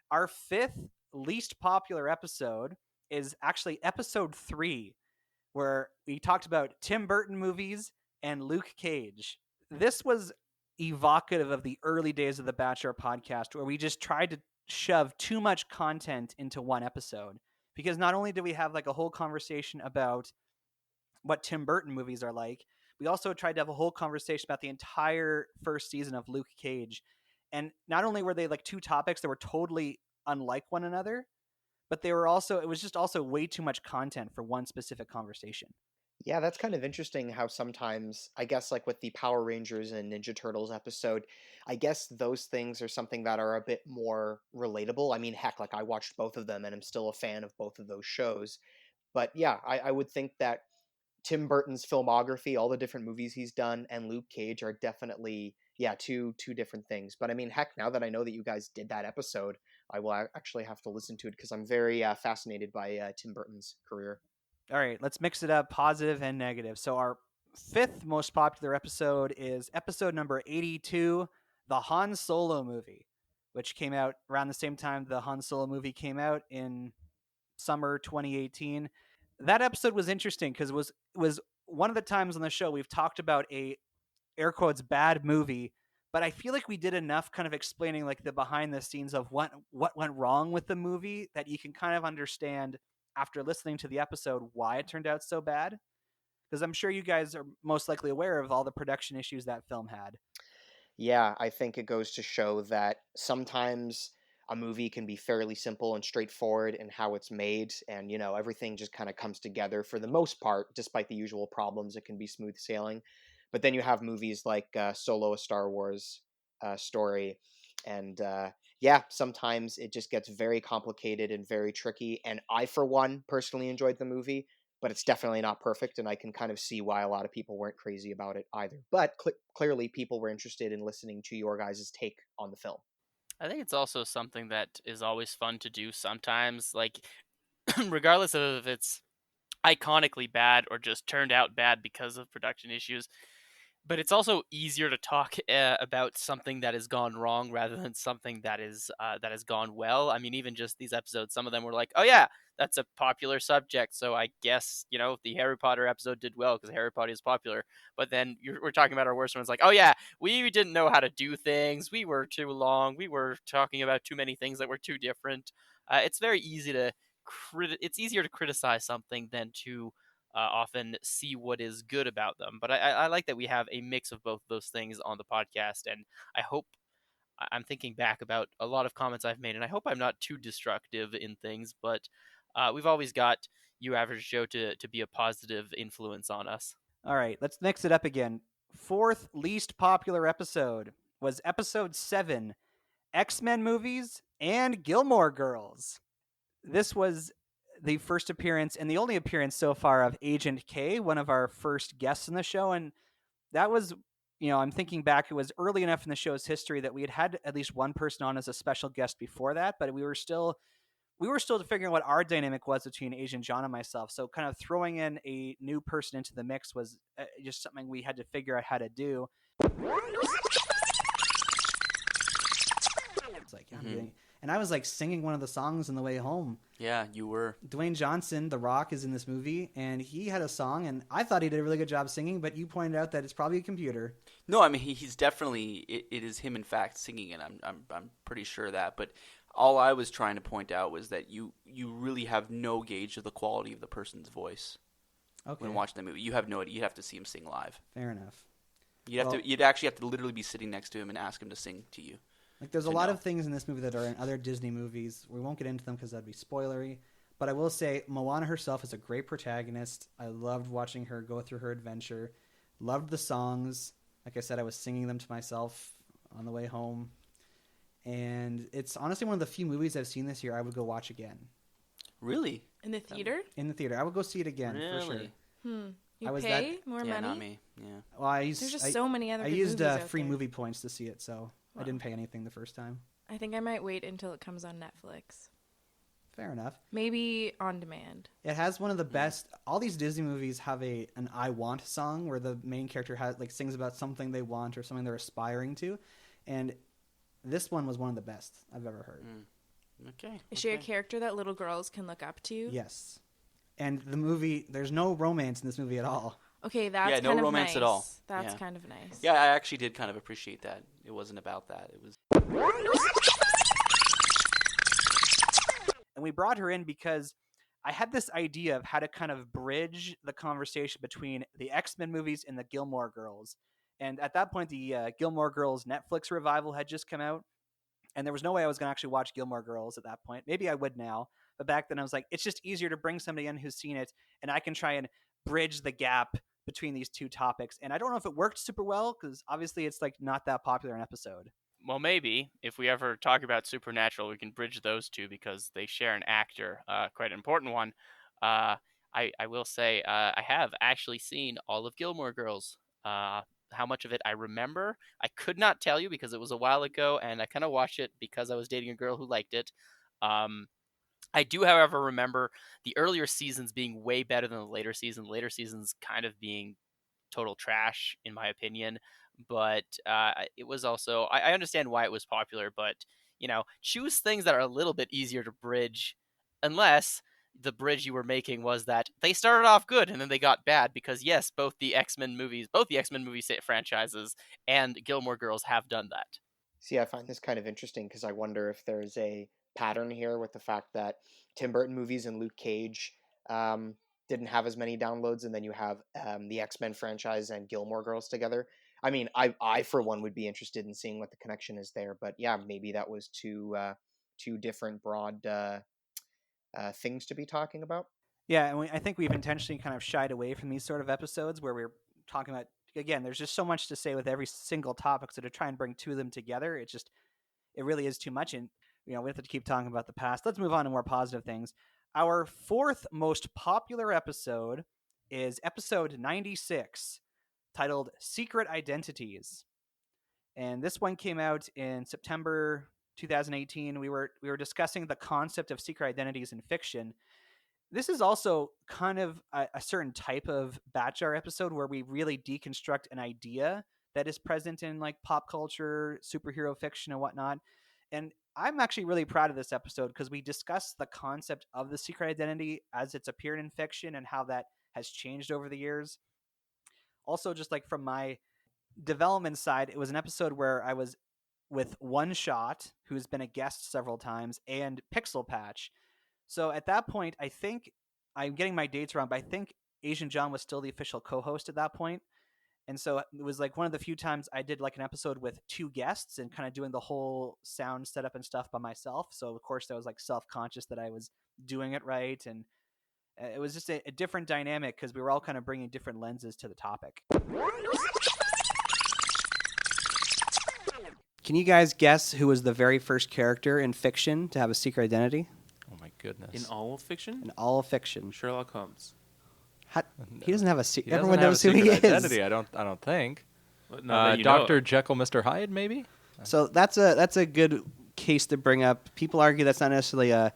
our fifth least popular episode is actually episode 3, where we talked about Tim Burton movies and Luke Cage. This was evocative of the early days of the Bachelor podcast, where we just tried to shove too much content into one episode. Because not only did we have like a whole conversation about what Tim Burton movies are like, we also tried to have a whole conversation about the entire first season of Luke Cage. And not only were they like two topics that were totally unlike one another, but it was just also way too much content for one specific conversation. Yeah, that's kind of interesting how sometimes, I guess, like with the Power Rangers and Ninja Turtles episode, I guess those things are something that are a bit more relatable. I mean, heck, like I watched both of them and I'm still a fan of both of those shows. But yeah, I would think that Tim Burton's filmography, all the different movies he's done, and Luke Cage are definitely, yeah, two different things. But I mean, heck, now that I know that you guys did that episode, I will actually have to listen to it because I'm very fascinated by Tim Burton's career. All right, let's mix it up, positive and negative. So our fifth most popular episode is episode number 82, the Han Solo movie, which came out around the same time the Han Solo movie came out in summer 2018. That episode was interesting because it was one of the times on the show we've talked about a air quotes bad movie, but I feel like we did enough kind of explaining like the behind the scenes of what went wrong with the movie that you can kind of understand after listening to the episode why it turned out so bad. Because I'm sure you guys are most likely aware of all the production issues that film had. Yeah, I think it goes to show that sometimes a movie can be fairly simple and straightforward in how it's made, and everything just kind of comes together for the most part, despite the usual problems. It can be smooth sailing, but then you have movies like Solo: A Star Wars Story, and yeah, sometimes it just gets very complicated and very tricky. And I, for one, personally enjoyed the movie, but it's definitely not perfect, and I can kind of see why a lot of people weren't crazy about it either. But clearly, people were interested in listening to your guys' take on the film. I think it's also something that is always fun to do sometimes, like regardless of if it's iconically bad or just turned out bad because of production issues. But it's also easier to talk about something that has gone wrong rather than something that has gone well. I mean, even just these episodes, some of them were like, "Oh yeah, that's a popular subject, so I guess the Harry Potter episode did well because Harry Potter is popular." But then we're talking about our worst ones, like, "Oh yeah, we didn't know how to do things. We were too long. We were talking about too many things that were too different." It's very easy to it's easier to criticize something than to often see what is good about them. But I like that we have a mix of both those things on the podcast, and I'm thinking back about a lot of comments I've made, and I hope I'm not too destructive in things, but we've always got you, Average Joe, to be a positive influence on us. All right, let's mix it up again. Fourth least popular episode was episode 7, X-Men movies and Gilmore Girls. This was the first appearance and the only appearance so far of Agent K, one of our first guests in the show. And that was, I'm thinking back, it was early enough in the show's history that we had at least one person on as a special guest before that, but we were still figuring out what our dynamic was between Agent John and myself. So kind of throwing in a new person into the mix was just something we had to figure out how to do. It's like, and I was like singing one of the songs on the way home. Yeah, you were. Dwayne Johnson, The Rock, is in this movie, and he had a song, and I thought he did a really good job singing, but you pointed out that it's probably a computer. No, I mean he's definitely. It is him, in fact, singing it. I'm pretty sure of that. But all I was trying to point out was that you really have no gauge of the quality of the person's voice. Okay. When watching the movie, you have no idea. You have to see him sing live. Fair enough. You'd actually have to literally be sitting next to him and ask him to sing to you. Like, there's a lot of things in this movie that are in other Disney movies. We won't get into them because that'd be spoilery. But I will say, Moana herself is a great protagonist. I loved watching her go through her adventure. Loved the songs. Like I said, I was singing them to myself on the way home. And it's honestly one of the few movies I've seen this year I would go watch again. Really? In the theater? In the theater. I would go see it again, for sure. You pay more money? Not me. Yeah. Well, There's just so many other I good used movies out free there. movie points to see it, so I didn't pay anything the first time. I think I might wait until it comes on Netflix. Fair enough. Maybe on demand. It has one of the best. All these Disney movies have an "I Want" song where the main character sings about something they want or something they're aspiring to, and this one was one of the best I've ever heard. Okay. Is she a character that little girls can look up to? Yes, And the movie, there's no romance in this movie at all. Okay, that's yeah, no kind of romance nice. at all. That's Yeah. kind of nice. Yeah, I actually did kind of appreciate that. It wasn't about that. It was. And we brought her in because I had this idea of how to kind of bridge the conversation between the X-Men movies and the Gilmore Girls. And at that point, the Gilmore Girls Netflix revival had just come out. And there was no way I was going to actually watch Gilmore Girls at that point. Maybe I would now. But back then I was like, it's just easier to bring somebody in who's seen it. And I can try and bridge the gap between these two topics. And I don't know if it worked super well because obviously it's like not that popular an episode. Well, maybe if we ever talk about Supernatural, we can bridge those two because they share an actor, quite an important one. I will say I have actually seen all of Gilmore Girls. How much of it I remember, I could not tell you because it was a while ago, and I kind of watched it because I was dating a girl who liked it. I do, however, remember the earlier seasons being way better than the later seasons. Later seasons kind of being total trash, in my opinion. But it was also, I understand why it was popular, but, choose things that are a little bit easier to bridge, unless the bridge you were making was that they started off good and then they got bad, because yes, both the X-Men movie franchises and Gilmore Girls have done that. See, I find this kind of interesting because I wonder if there's a pattern here with the fact that Tim Burton movies and Luke Cage didn't have as many downloads, and then you have the X-Men franchise and Gilmore Girls together. I mean, I for one would be interested in seeing what the connection is there, but yeah, maybe that was two different broad things to be talking about. Yeah, and I think we've intentionally kind of shied away from these sort of episodes where we're talking about, again, there's just so much to say with every single topic, so to try and bring two of them together, it really is too much, and we have to keep talking about the past. Let's move on to more positive things. Our fourth most popular episode is episode 96, titled Secret Identities. And this one came out in September 2018. We were discussing the concept of secret identities in fiction. This is also kind of a certain type of Batjar episode where we really deconstruct an idea that is present in like pop culture, superhero fiction, and whatnot. And I'm actually really proud of this episode because we discuss the concept of the secret identity as it's appeared in fiction and how that has changed over the years. Also, just like from my development side, it was an episode where I was with One Shot, who's been a guest several times, and Pixel Patch. So at that point, I think I'm getting my dates wrong, but I think Asian John was still the official co-host at that point. And so it was like one of the few times I did like an episode with two guests and kind of doing the whole sound setup and stuff by myself. So of course I was like self-conscious that I was doing it right. And it was just a different dynamic because we were all kind of bringing different lenses to the topic. Can you guys guess who was the very first character in fiction to have a secret identity? Oh my goodness. In all of fiction? In all of fiction. Sherlock Holmes. He doesn't have a secret. He doesn't Everyone have knows a who he secret is. identity. I don't think. Now that you know Dr. it. Jekyll, Mr. Hyde, maybe. So that's a good case to bring up. People argue that's not necessarily a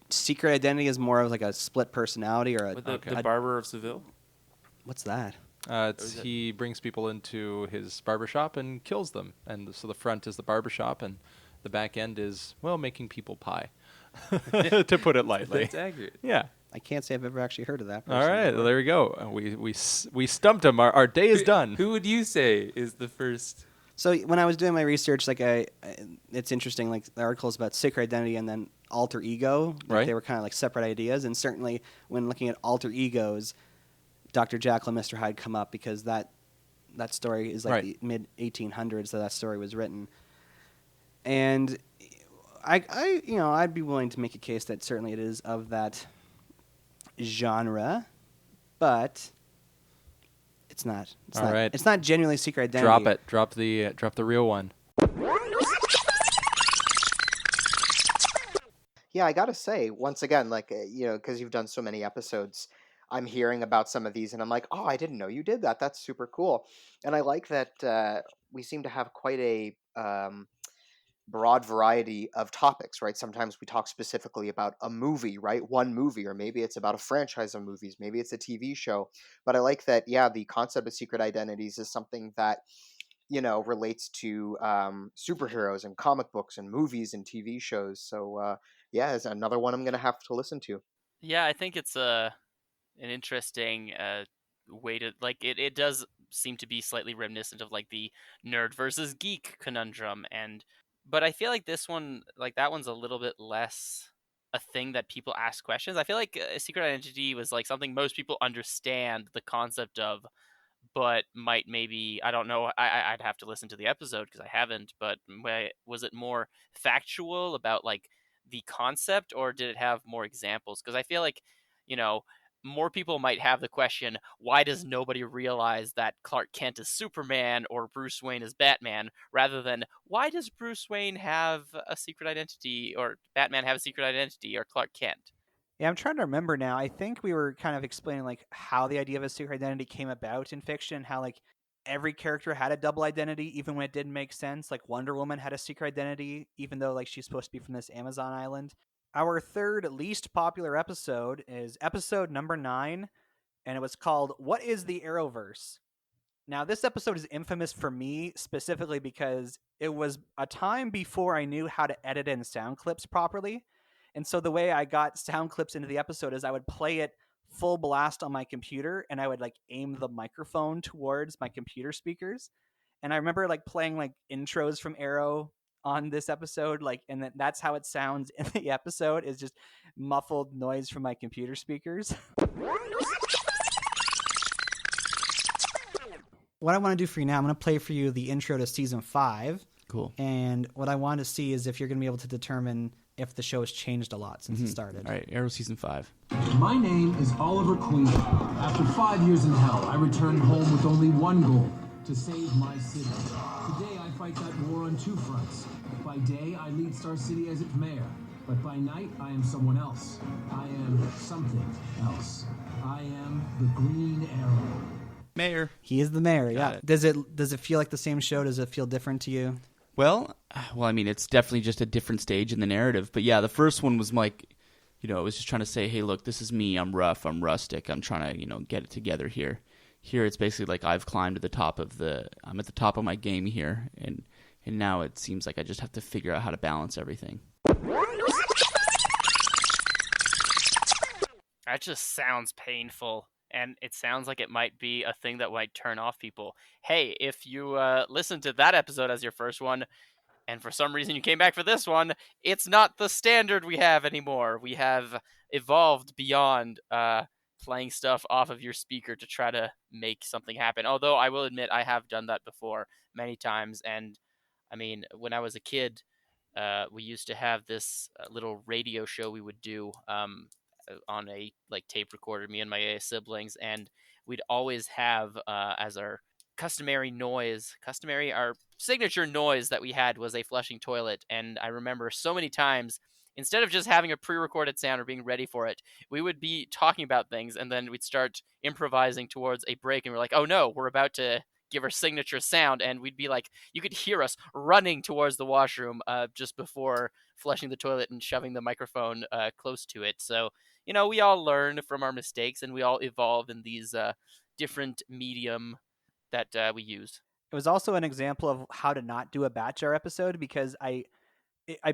secret identity; is more of like a split personality or The Barber of Seville. What's that? He brings people into his barbershop and kills them, and so the front is the barbershop, and the back end is making people pie, to put it lightly. That's accurate. Yeah. I can't say I've ever actually heard of that. All right, well, there we go. We stumped him. Our day is done. Who would you say is the first? So when I was doing my research, like it's interesting. Like the articles about secret identity and then alter ego, like Right. They were kind of like separate ideas. And certainly when looking at alter egos, Dr. Jekyll and Mr. Hyde come up because that story is like Right. the mid 1800s that story was written. And I'd be willing to make a case that certainly it is of that genre, but it's not. All right. It's not genuinely secret identity. Drop it. Drop the real one. Yeah, I gotta say, once again, like, because you've done so many episodes, I'm hearing about some of these and I'm like, oh, I didn't know you did that. That's super cool. And I like that we seem to have quite a broad variety of topics, right? Sometimes we talk specifically about a movie, right? One movie, or maybe it's about a franchise of movies, maybe it's a TV show. But I like that, yeah, the concept of secret identities is something that, relates to superheroes and comic books and movies and TV shows. So, yeah, it's another one I'm going to have to listen to. Yeah, I think it's interesting way to like it does seem to be slightly reminiscent of like the nerd versus geek conundrum, but I feel like this one, like that one's a little bit less a thing that people ask questions. I feel like a secret identity was like something most people understand the concept of, but might maybe, I don't know, I'd have to listen to the episode because I haven't, but was it more factual about like the concept, or did it have more examples? Because I feel like, you know, more people might have the question, why does nobody realize that Clark Kent is Superman or Bruce Wayne is Batman, rather than why does Bruce Wayne have a secret identity, or Batman have a secret identity, or Clark Kent? Yeah, I'm trying to remember now. I think we were kind of explaining like how the idea of a secret identity came about in fiction, how like every character had a double identity even when it didn't make sense. Like Wonder Woman had a secret identity even though like she's supposed to be from this Amazon island. Our third least popular episode is episode number 9, and it was called What is the Arrowverse? Now, this episode is infamous for me specifically because it was a time before I knew how to edit in sound clips properly. And so the way I got sound clips into the episode is I would play it full blast on my computer, and I would like aim the microphone towards my computer speakers. And I remember like playing like intros from Arrow on this episode, like, and that's how it sounds in the episode, is just muffled noise from my computer speakers. What I want to do for you now, I'm going to play for you the intro to season 5. Cool. And what I want to see is if you're going to be able to determine if the show has changed a lot since it started. All right, Arrow season 5. My name is Oliver Queen. After 5 years in hell, I returned home with only one goal: to save my city. Today, I fight that war on 2 fronts. By day, I lead Star City as its mayor. But by night, I am someone else. I am something else. I am the Green Arrow. Mayor. He is the mayor, Got yeah. it. Does it feel like the same show? Does it feel different to you? Well, I mean, it's definitely just a different stage in the narrative. But yeah, the first one was like, it was just trying to say, hey, look, this is me. I'm rough. I'm rustic. I'm trying to, get it together here. Here, it's basically like I've climbed to the top of I'm at the top of my game here. And now it seems like I just have to figure out how to balance everything. That just sounds painful. And it sounds like it might be a thing that might turn off people. Hey, if you listen to that episode as your first one, and for some reason you came back for this one, it's not the standard we have anymore. We have evolved beyond playing stuff off of your speaker to try to make something happen. Although I will admit I have done that before many times. And I mean, when I was a kid, we used to have this little radio show we would do on a like tape recorder, me and my siblings, and we'd always have as our our signature noise that we had was a flushing toilet. And I remember so many times, instead of just having a pre-recorded sound or being ready for it, we would be talking about things, and then we'd start improvising towards a break, and we're like, oh no, we're about to give our signature sound, and we'd be like, you could hear us running towards the washroom just before flushing the toilet and shoving the microphone close to it. So we all learn from our mistakes, and we all evolve in these different medium that we use. It was also an example of how to not do a Batjar episode, because I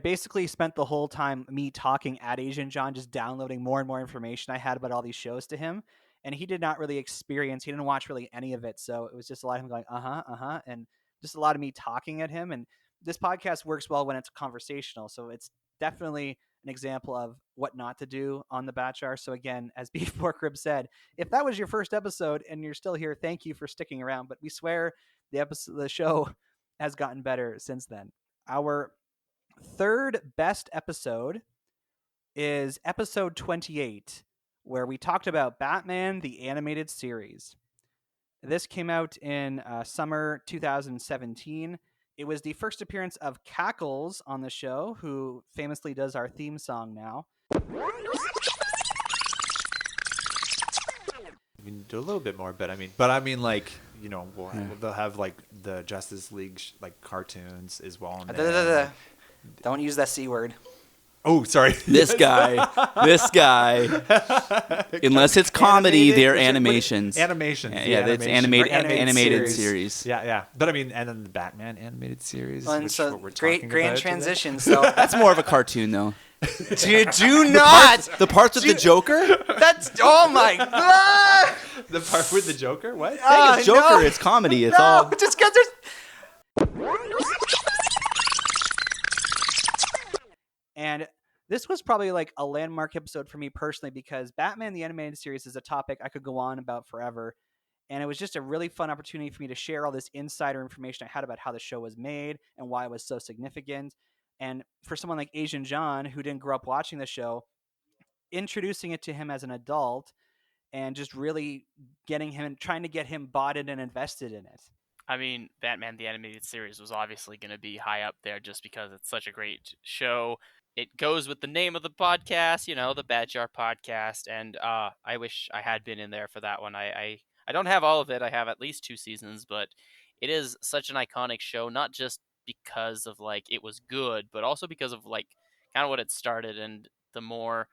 basically spent the whole time me talking at Asian John, just downloading more and more information I had about all these shows to him. And he did not really experience, he didn't watch really any of it. So it was just a lot of him going, and just a lot of me talking at him. And this podcast works well when it's conversational. So it's definitely an example of what not to do on the Batchar. So again, as Beef Pork Rib said, if that was your first episode and you're still here, thank you for sticking around. But we swear the show has gotten better since then. Our third best episode is episode 28, where we talked about Batman, the animated series. This came out in summer 2017. It was the first appearance of Cackles on the show, who famously does our theme song now. We can do a little bit more, but I mean, like, they'll have like the Justice League like cartoons as well. Don't use that C word. Oh, sorry. This guy. Unless it's comedy, they're animations. Animations. Yeah, it's animated series. Yeah. But I mean, and then the Batman animated series. Well, which so what we're great talking about transition. today. So that's more of a cartoon, though. Do not. The parts with the Joker? That's oh my god. The part with the Joker? What? It's Joker. It's comedy. It's all. Just because there's. And this was probably like a landmark episode for me personally because Batman the Animated Series is a topic I could go on about forever. And it was just a really fun opportunity for me to share all this insider information I had about how the show was made and why it was so significant. And for someone like Asian John, who didn't grow up watching the show, introducing it to him as an adult and just really getting him and trying to get him bought in and invested in it. I mean, Batman the Animated Series was obviously going to be high up there just because it's such a great show. It goes with the name of the podcast, you know, the Bad Jar Podcast, and I wish I had been in there for that one. I don't have all of it. I have at least 2 seasons, but it is such an iconic show, not just because of, like, it was good, but also because of, like, kind of what it started and the more...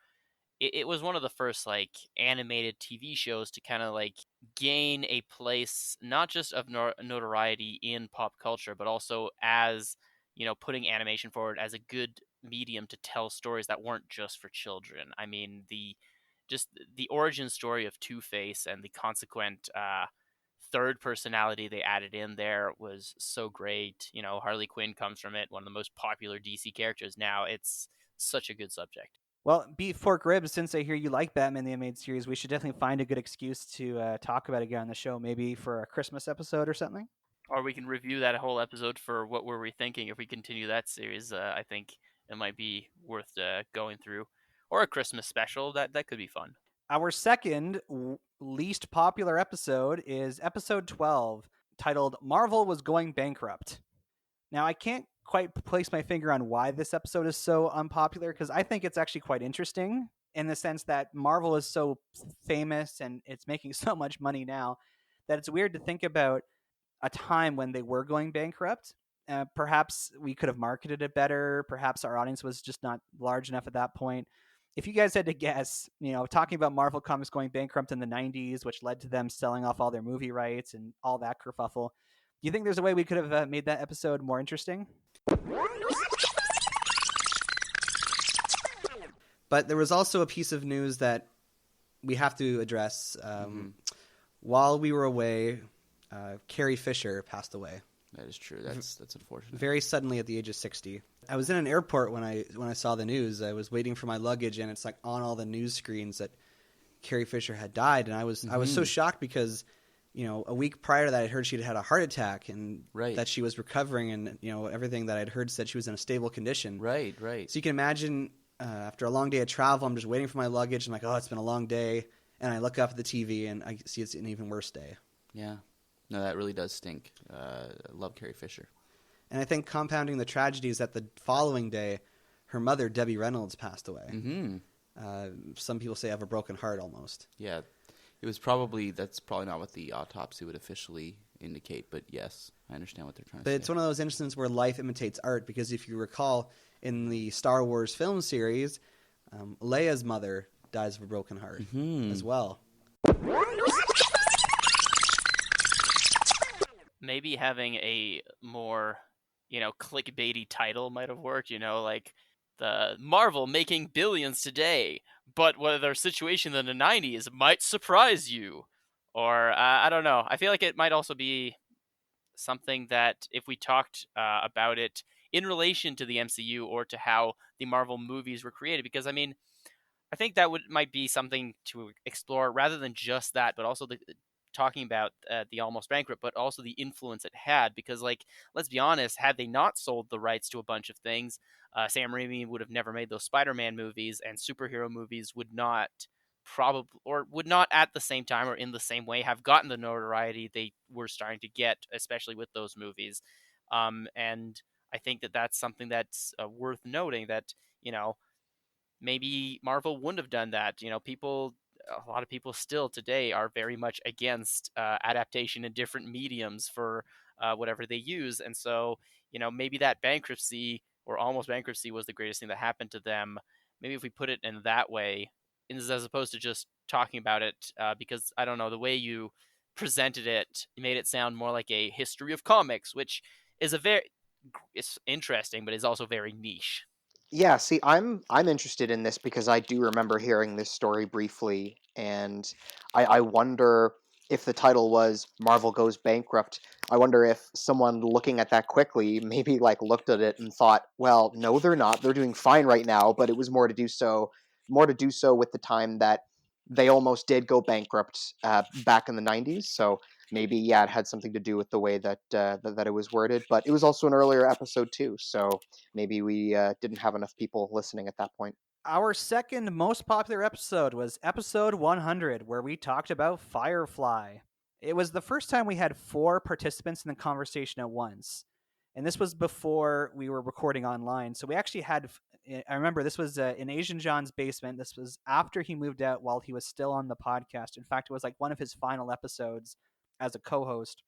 It was one of the first, like, animated TV shows to kind of, like, gain a place not just of notoriety in pop culture, but also as, you know, putting animation forward as a good medium to tell stories that weren't just for children. I mean, the origin story of Two-Face and the consequent third personality they added in there was so great. You know, Harley Quinn comes from it, one of the most popular DC characters now. It's such a good subject. Well, Beef Fork Ribs, since I hear you like Batman the Animated Series, we should definitely find a good excuse to talk about it again on the show, maybe for a Christmas episode or something. Or we can review that whole episode for what were we thinking if we continue that series. I think it might be worth going through. Or a Christmas special. That could be fun. Our second least popular episode is episode 12, titled Marvel Was Going Bankrupt. Now, I can't quite place my finger on why this episode is so unpopular, because I think it's actually quite interesting in the sense that Marvel is so famous and it's making so much money now that it's weird to think about a time when they were going bankrupt. Perhaps we could have marketed it better. Perhaps our audience was just not large enough at that point. If you guys had to guess, you know, talking about Marvel Comics going bankrupt in the 90s, which led to them selling off all their movie rights and all that kerfuffle, do you think there's a way we could have made that episode more interesting? But there was also a piece of news that we have to address. While we were away, Carrie Fisher passed away. That is true. That's unfortunate. Very suddenly at the age of 60. I was in an airport when I saw the news. I was waiting for my luggage, and it's like on all the news screens that Carrie Fisher had died, and I was so shocked because, you know, a week prior to that, I'd heard she'd had a heart attack and that she was recovering, and, you know, everything that I'd heard said she was in a stable condition. Right. So you can imagine, after a long day of travel, I'm just waiting for my luggage. I'm like, oh, it's been a long day, and I look up at the TV and I see it's an even worse day. Yeah. No, that really does stink. I love Carrie Fisher. And I think compounding the tragedy is that the following day, her mother, Debbie Reynolds, passed away. Some people say of a broken heart almost. Yeah. That's probably not what the autopsy would officially indicate, but yes, I understand what they're trying to say. But it's one of those instances where life imitates art, because if you recall, in the Star Wars film series, Leia's mother dies of a broken heart as well. Maybe having a more, you know, clickbaity title might have worked, you know, like the Marvel making billions today, but what their situation in the 90s might surprise you. Or, I don't know. I feel like it might also be something that if we talked about it in relation to the MCU or to how the Marvel movies were created, because, I mean, I think that might be something to explore rather than just that, but also talking about the almost bankrupt, but also the influence it had, because, like, let's be honest, had they not sold the rights to a bunch of things, Sam Raimi would have never made those Spider-Man movies, and superhero movies would not at the same time or in the same way have gotten the notoriety they were starting to get, especially with those movies. And I think that that's something that's worth noting, that, you know, maybe Marvel wouldn't have done that. You know, a lot of people still today are very much against adaptation in different mediums for whatever they use. And so, you know, maybe that bankruptcy or almost bankruptcy was the greatest thing that happened to them. Maybe if we put it in that way, as opposed to just talking about it, because, I don't know, the way you presented it made it sound more like a history of comics, which is it's interesting, but is also very niche. Yeah, see, I'm interested in this because I do remember hearing this story briefly, and I wonder if the title was Marvel Goes Bankrupt. I wonder if someone looking at that quickly maybe like looked at it and thought, well, no, they're not. They're doing fine right now, but it was more to do so with the time that they almost did go bankrupt back in the 90s. So maybe yeah, it had something to do with the way that that it was worded. But it was also an earlier episode too, so maybe we didn't have enough people listening at that point. Our second most popular episode was episode 100, where we talked about Firefly. It was the first time we had 4 participants in the conversation at once. And this was before we were recording online. So we actually had, I remember this was in Asian John's basement. This was after he moved out while he was still on the podcast. In fact, it was like one of his final episodes as a co host.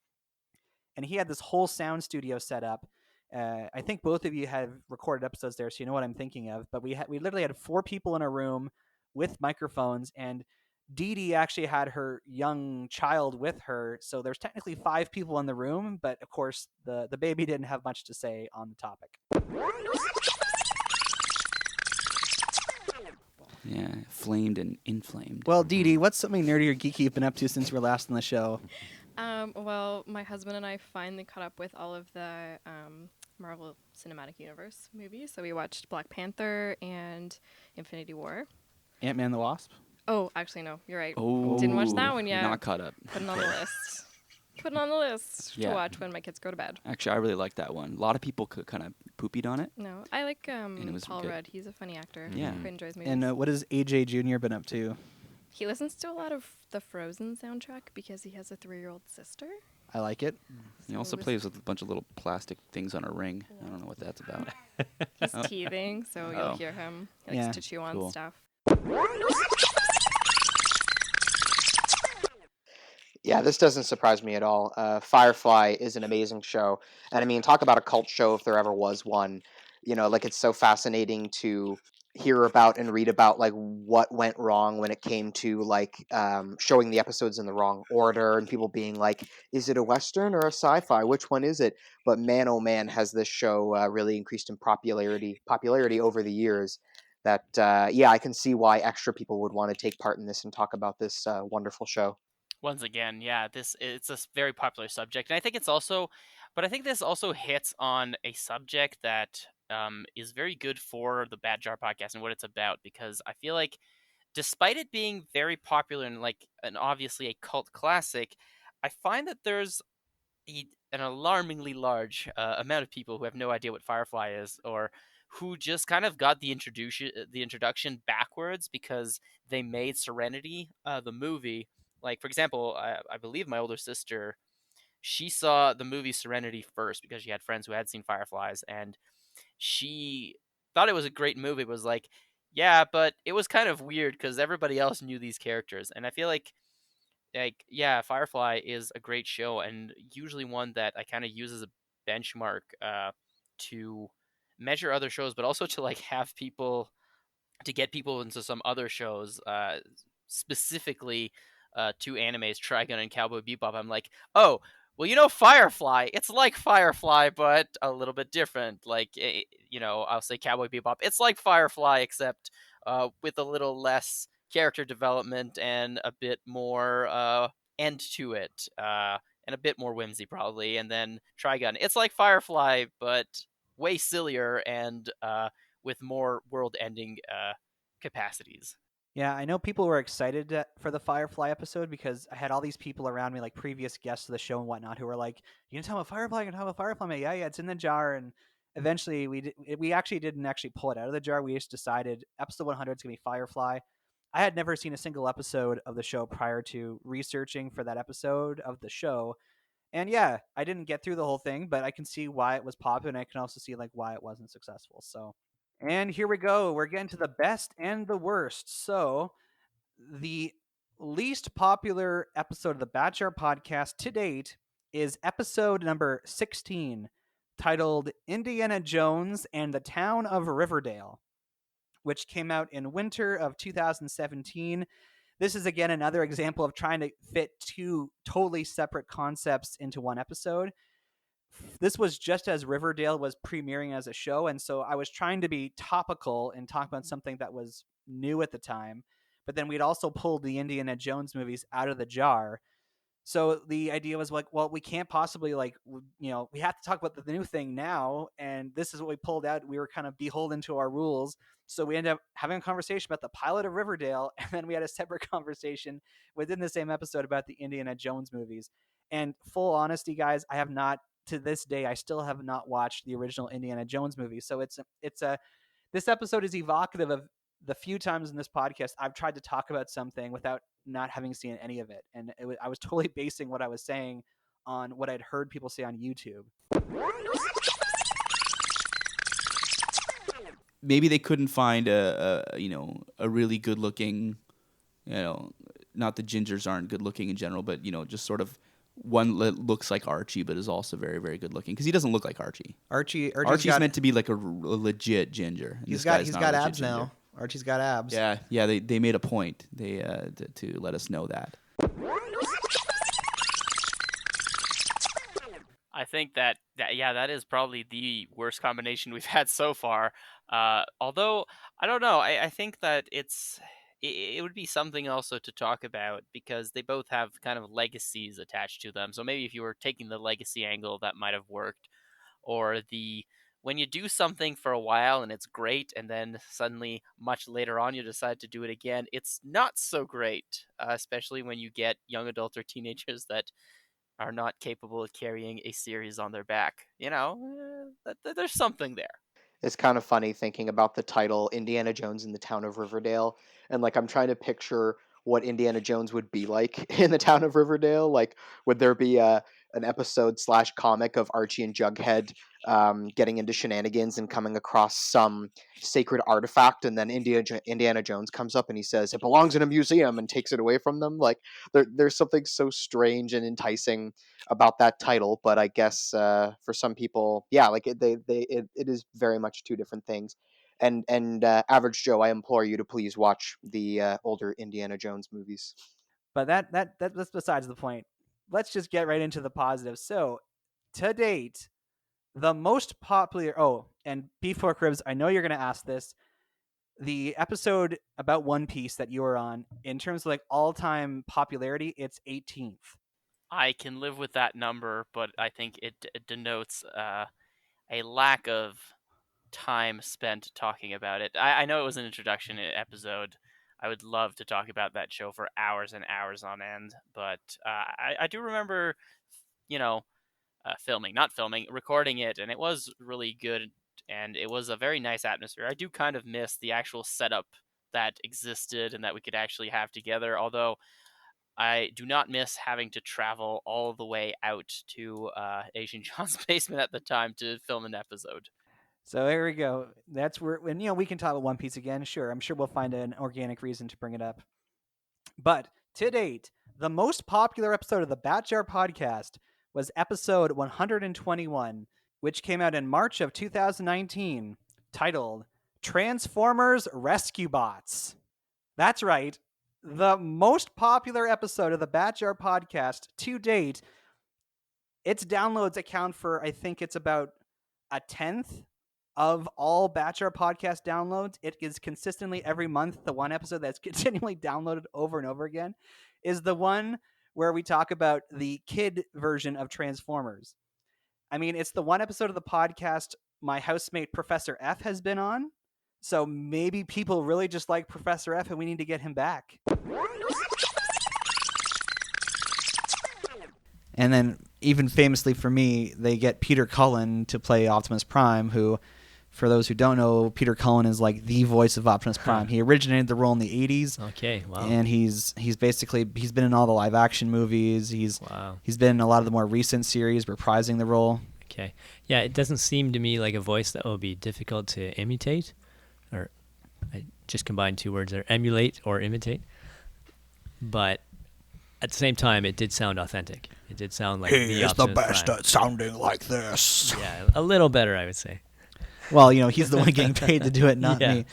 And he had this whole sound studio set up. I think both of you have recorded episodes there, so you know what I'm thinking of. But we literally had 4 people in a room with microphones, and Dee Dee actually had her young child with her. So there's technically 5 people in the room, but of course the baby didn't have much to say on the topic. Yeah, flamed and inflamed. Well, Dee Dee, what's something nerdy or geeky you've been up to since you were last on the show? Well, my husband and I finally caught up with all of the Marvel Cinematic Universe movies. So we watched Black Panther and Infinity War. Ant-Man and the Wasp? Oh, actually, no. You're right. Oh, Didn't watch that one yet. Not caught up. Put it on the list. Put it on the list to watch when my kids go to bed. Actually, I really like that one. A lot of people kind of poopied on it. No, I like it Paul good. Rudd. He's a funny actor. Yeah. Who enjoys movies. And what has AJ Jr. been up to? He listens to a lot of the Frozen soundtrack because he has a 3-year-old sister. I like it. He also plays with a bunch of little plastic things on a ring. I don't know what that's about. He's teething, so you'll hear him. He likes to chew on stuff. Yeah, this doesn't surprise me at all. Firefly is an amazing show. And I mean, talk about a cult show if there ever was one. You know, like it's so fascinating to hear about and read about like what went wrong when it came to like showing the episodes in the wrong order and people being like, is it a Western or a sci-fi? Which one is it? But man, oh man, has this show really increased in popularity over the years. That yeah, I can see why extra people would want to take part in this and talk about this wonderful show. Once again, yeah, it's a very popular subject, and I think it's also, but I think this also hits on a subject that is very good for the Bad Jar podcast and what it's about, because I feel like, despite it being very popular and obviously a cult classic, I find that there's an alarmingly large amount of people who have no idea what Firefly is, or who just kind of got the introduction backwards because they made Serenity, the movie. Like, for example, I believe my older sister, she saw the movie Serenity first because she had friends who had seen Fireflies, and she thought it was a great movie. It was like, yeah, but it was kind of weird because everybody else knew these characters. And I feel like, yeah, Firefly is a great show, and usually one that I kind of use as a benchmark to measure other shows, but also to to get people into some other shows, specifically 2 animes, Trigun and Cowboy Bebop. I'm like, oh, well, Firefly, it's like Firefly, but a little bit different. Like, I'll say Cowboy Bebop, it's like Firefly, except with a little less character development and a bit more end to it, and a bit more whimsy, probably. And then Trigun, it's like Firefly, but way sillier and with more world-ending capacities. Yeah, I know people were excited for the Firefly episode because I had all these people around me, like previous guests of the show and whatnot, who were like, "You can tell about Firefly, you can tell about Firefly." I'm like, yeah, it's in the jar. And eventually, we actually didn't actually pull it out of the jar. We just decided episode 100 is gonna be Firefly. I had never seen a single episode of the show prior to researching for that episode of the show, and yeah, I didn't get through the whole thing, but I can see why it was popular, and I can also see like why it wasn't successful. So. And here we go. We're getting to the best and the worst. So, the least popular episode of the Bachelor podcast to date is episode number 16, titled Indiana Jones and the Town of Riverdale, which came out in winter of 2017. This is, again, another example of trying to fit 2 totally separate concepts into one episode. this was just as Riverdale was premiering as a show, and so I was trying to be topical and talk about something that was new at the time. But then we'd also pulled the Indiana Jones movies out of the jar. So the idea was like, well, we can't possibly we have to talk about the new thing now, and this is what we pulled out. We were kind of beholden to our rules, so we ended up having a conversation about the pilot of Riverdale, and then we had a separate conversation within the same episode about the Indiana Jones movies. And full honesty, guys, I have not, to this day, I still have not watched the original Indiana Jones movie. So this episode is evocative of the few times in this podcast I've tried to talk about something without not having seen any of it. And I was totally basing what I was saying on what I'd heard people say on YouTube. Maybe they couldn't find a really good looking, not the gingers aren't good looking in general, but just sort of one that looks like Archie but is also very, very good looking, because he doesn't look like Archie. Archie's meant to be like a legit ginger. He's got abs ginger. Now. Archie's got abs. Yeah. They made a point to let us know that. I think that is probably the worst combination we've had so far. Although I don't know, I think that it would be something also to talk about, because they both have kind of legacies attached to them. So maybe if you were taking the legacy angle, that might have worked. Or when you do something for a while and it's great, and then suddenly much later on you decide to do it again, it's not so great, especially when you get young adults or teenagers that are not capable of carrying a series on their back. There's something there. It's kind of funny thinking about the title Indiana Jones in the Town of Riverdale, and I'm trying to picture what Indiana Jones would be like in the town of Riverdale. Would there be an episode / comic of Archie and Jughead getting into shenanigans and coming across some sacred artifact, and then Indiana Jones comes up and he says it belongs in a museum and takes it away from them? There's something so strange and enticing about that title, but I guess for some people, it is very much two different things. And Average Joe, I implore you to please watch the older Indiana Jones movies. But that's besides the point. Let's just get right into the positives. So, to date, the most popular... Oh, and before Cribs, I know you're going to ask this. The episode about One Piece that you were on, in terms of all-time popularity, it's 18th. I can live with that number, but I think it denotes a lack of time spent talking about it. I know it was an introduction recording I would love to talk about that show for hours and hours on end, but I do remember, recording it, and it was really good, and it was a very nice atmosphere. I do kind of miss the actual setup that existed and that we could actually have together, although I do not miss having to travel all the way out to Asian John's basement at the time to film an episode. So there we go. That's where, we can talk about One Piece again. Sure, I'm sure we'll find an organic reason to bring it up. But to date, the most popular episode of the Batjar podcast was episode 121, which came out in March of 2019, titled Transformers Rescue Bots. That's right. The most popular episode of the Batjar podcast to date. Its downloads account for, I think it's about a 10th of all Batjar podcast downloads. It is consistently every month. The one episode that's continually downloaded over and over again is the one where we talk about the kid version of Transformers. I mean, it's the one episode of the podcast my housemate Professor F has been on. So maybe people really just like Professor F and we need to get him back. And then, even famously for me, they get Peter Cullen to play Optimus Prime, who, for those who don't know, Peter Cullen is the voice of Optimus Prime. He originated the role in the 80s. Okay, wow. And he's been in all the live action movies. He's been in a lot of the more recent series, reprising the role. Okay. Yeah, it doesn't seem to me like a voice that will be difficult to imitate. Or I just combined two words there, emulate or imitate. But at the same time, it did sound authentic. It did sound like he is the best Prime. at sounding like this. Yeah, a little better, I would say. Well, he's the one getting paid to do it, not me.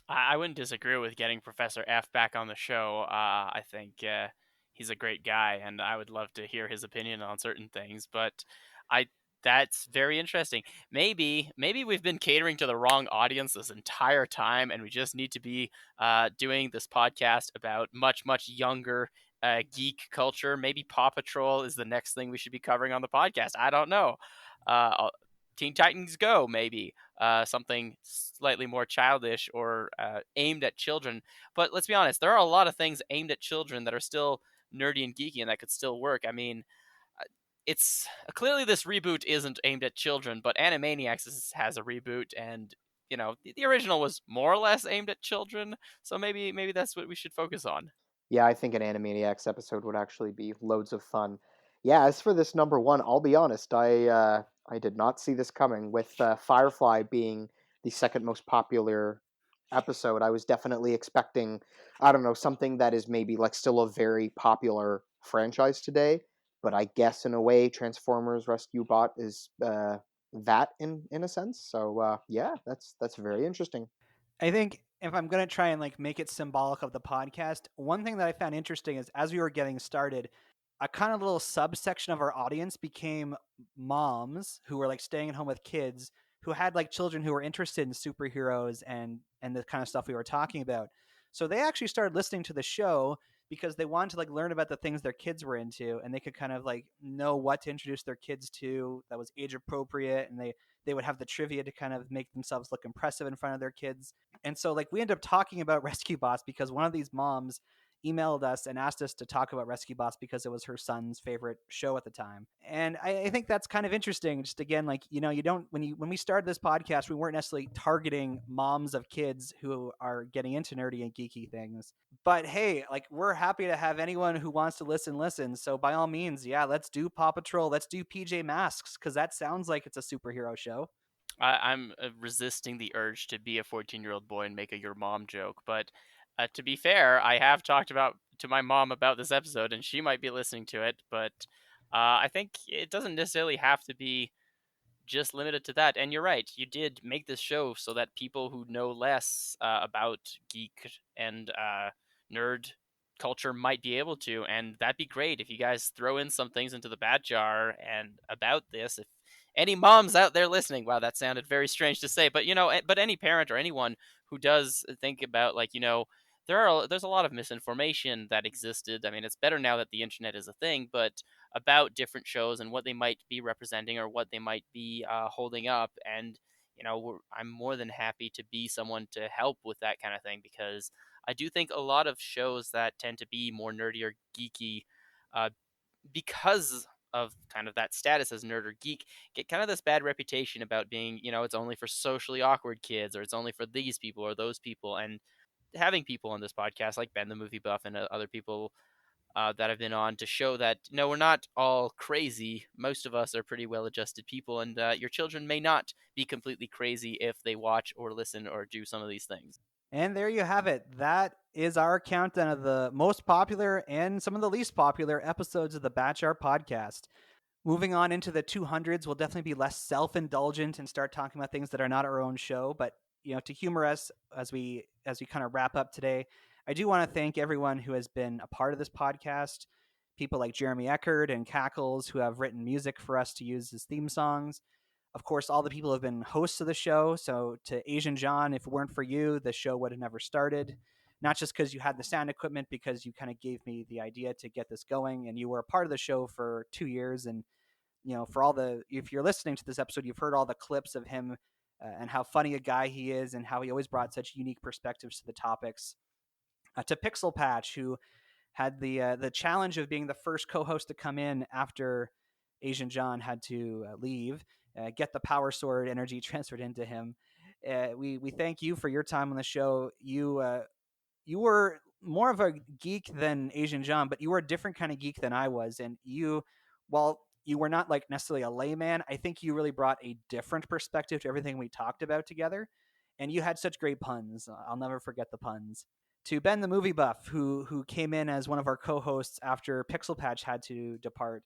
I wouldn't disagree with getting Professor F back on the show. I think he's a great guy, and I would love to hear his opinion on certain things. But that's very interesting. Maybe we've been catering to the wrong audience this entire time, and we just need to be doing this podcast about much younger geek culture. Maybe Paw Patrol is the next thing we should be covering on the podcast. I don't know. Teen Titans Go, maybe something slightly more childish or aimed at children. But let's be honest, there are a lot of things aimed at children that are still nerdy and geeky and that could still work. I mean, it's clearly this reboot isn't aimed at children, but Animaniacs has a reboot, and the original was more or less aimed at children. So maybe that's what we should focus on. Yeah, I think an Animaniacs episode would actually be loads of fun. Yeah, as for this number one, I'll be honest, I did not see this coming. With Firefly being the second most popular episode, I was definitely expecting, I don't know, something that is maybe like still a very popular franchise today. But I guess in a way, Transformers Rescue Bot is that in a sense. So yeah, that's very interesting. I think if I'm going to try and like make it symbolic of the podcast, one thing that I found interesting is as we were getting started, a kind of little subsection of our audience became moms who were like staying at home with kids who had like children who were interested in superheroes and the kind of stuff we were talking about. So they actually started listening to the show because they wanted to like learn about the things their kids were into, and they could kind of like know what to introduce their kids to that was age appropriate, and they would have the trivia to kind of make themselves look impressive in front of their kids. And so like we ended up talking about Rescue Bots because one of these moms emailed us and asked us to talk about Rescue Bots because it was her son's favorite show at the time. And I think that's kind of interesting. Just again, like, you don't, when we started this podcast, we weren't necessarily targeting moms of kids who are getting into nerdy and geeky things. But hey, like, we're happy to have anyone who wants to listen. So by all means, yeah, let's do Paw Patrol. Let's do PJ Masks because that sounds like it's a superhero show. I'm resisting the urge to be a 14-year-old boy and make a your mom joke, but to be fair, I have talked to my mom about this episode, and she might be listening to it. But I think it doesn't necessarily have to be just limited to that. And you're right, you did make this show so that people who know less about geek and nerd culture might be able to, and that'd be great if you guys throw in some things into the bat jar and about this. If any moms out there listening, wow, that sounded very strange to say, but but any parent or anyone who does think about, like, there's a lot of misinformation that existed. I mean, it's better now that the internet is a thing, but about different shows and what they might be representing or what they might be holding up. And I'm more than happy to be someone to help with that kind of thing, because I do think a lot of shows that tend to be more nerdy or geeky, because of kind of that status as nerd or geek, get kind of this bad reputation about being, it's only for socially awkward kids, or it's only for these people or those people. And having people on this podcast like Ben the Movie Buff and other people that have been on to show that, no, we're not all crazy. Most of us are pretty well-adjusted people, and your children may not be completely crazy if they watch or listen or do some of these things. And there you have it. That is our countdown of the most popular and some of the least popular episodes of the Batch Art podcast. Moving on into the 200s, we'll definitely be less self-indulgent and start talking about things that are not our own show. But to humor us as we kind of wrap up today, I do want to thank everyone who has been a part of this podcast. People like Jeremy Eckert and Cackles, who have written music for us to use as theme songs. Of course, all the people have been hosts of the show. So to Asian John, if it weren't for you, the show would have never started. Not just because you had the sound equipment, because you kind of gave me the idea to get this going, and you were a part of the show for 2 years. And if you're listening to this episode, you've heard all the clips of him and how funny a guy he is, and how he always brought such unique perspectives to the topics. To Pixel Patch, who had the challenge of being the first co-host to come in after Asian John had to leave, get the power sword energy transferred into him. We thank you for your time on the show. You were more of a geek than Asian John, but you were a different kind of geek than I was. And while you were not like necessarily a layman, I think you really brought a different perspective to everything we talked about together. And you had such great puns. I'll never forget the puns. To Ben the Movie Buff, who came in as one of our co-hosts after Pixel Patch had to depart.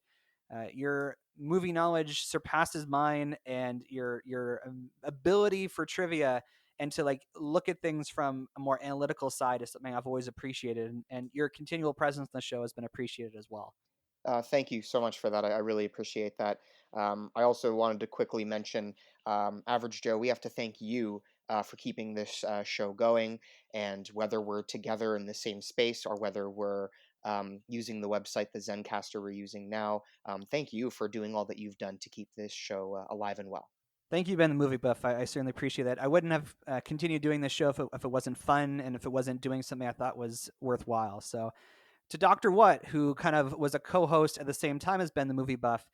Your movie knowledge surpasses mine, and your ability for trivia and to like look at things from a more analytical side is something I've always appreciated, and your continual presence in the show has been appreciated as well. Thank you so much for that. I really appreciate that. I also wanted to quickly mention, Average Joe, we have to thank you for keeping this show going. And whether we're together in the same space or whether we're using the website, the Zencastr we're using now, thank you for doing all that you've done to keep this show alive and well. Thank you, Ben the Movie Buff. I certainly appreciate that. I wouldn't have continued doing this show if it wasn't fun and if it wasn't doing something I thought was worthwhile. So to Dr. What, who kind of was a co-host at the same time as Ben the Movie Buff,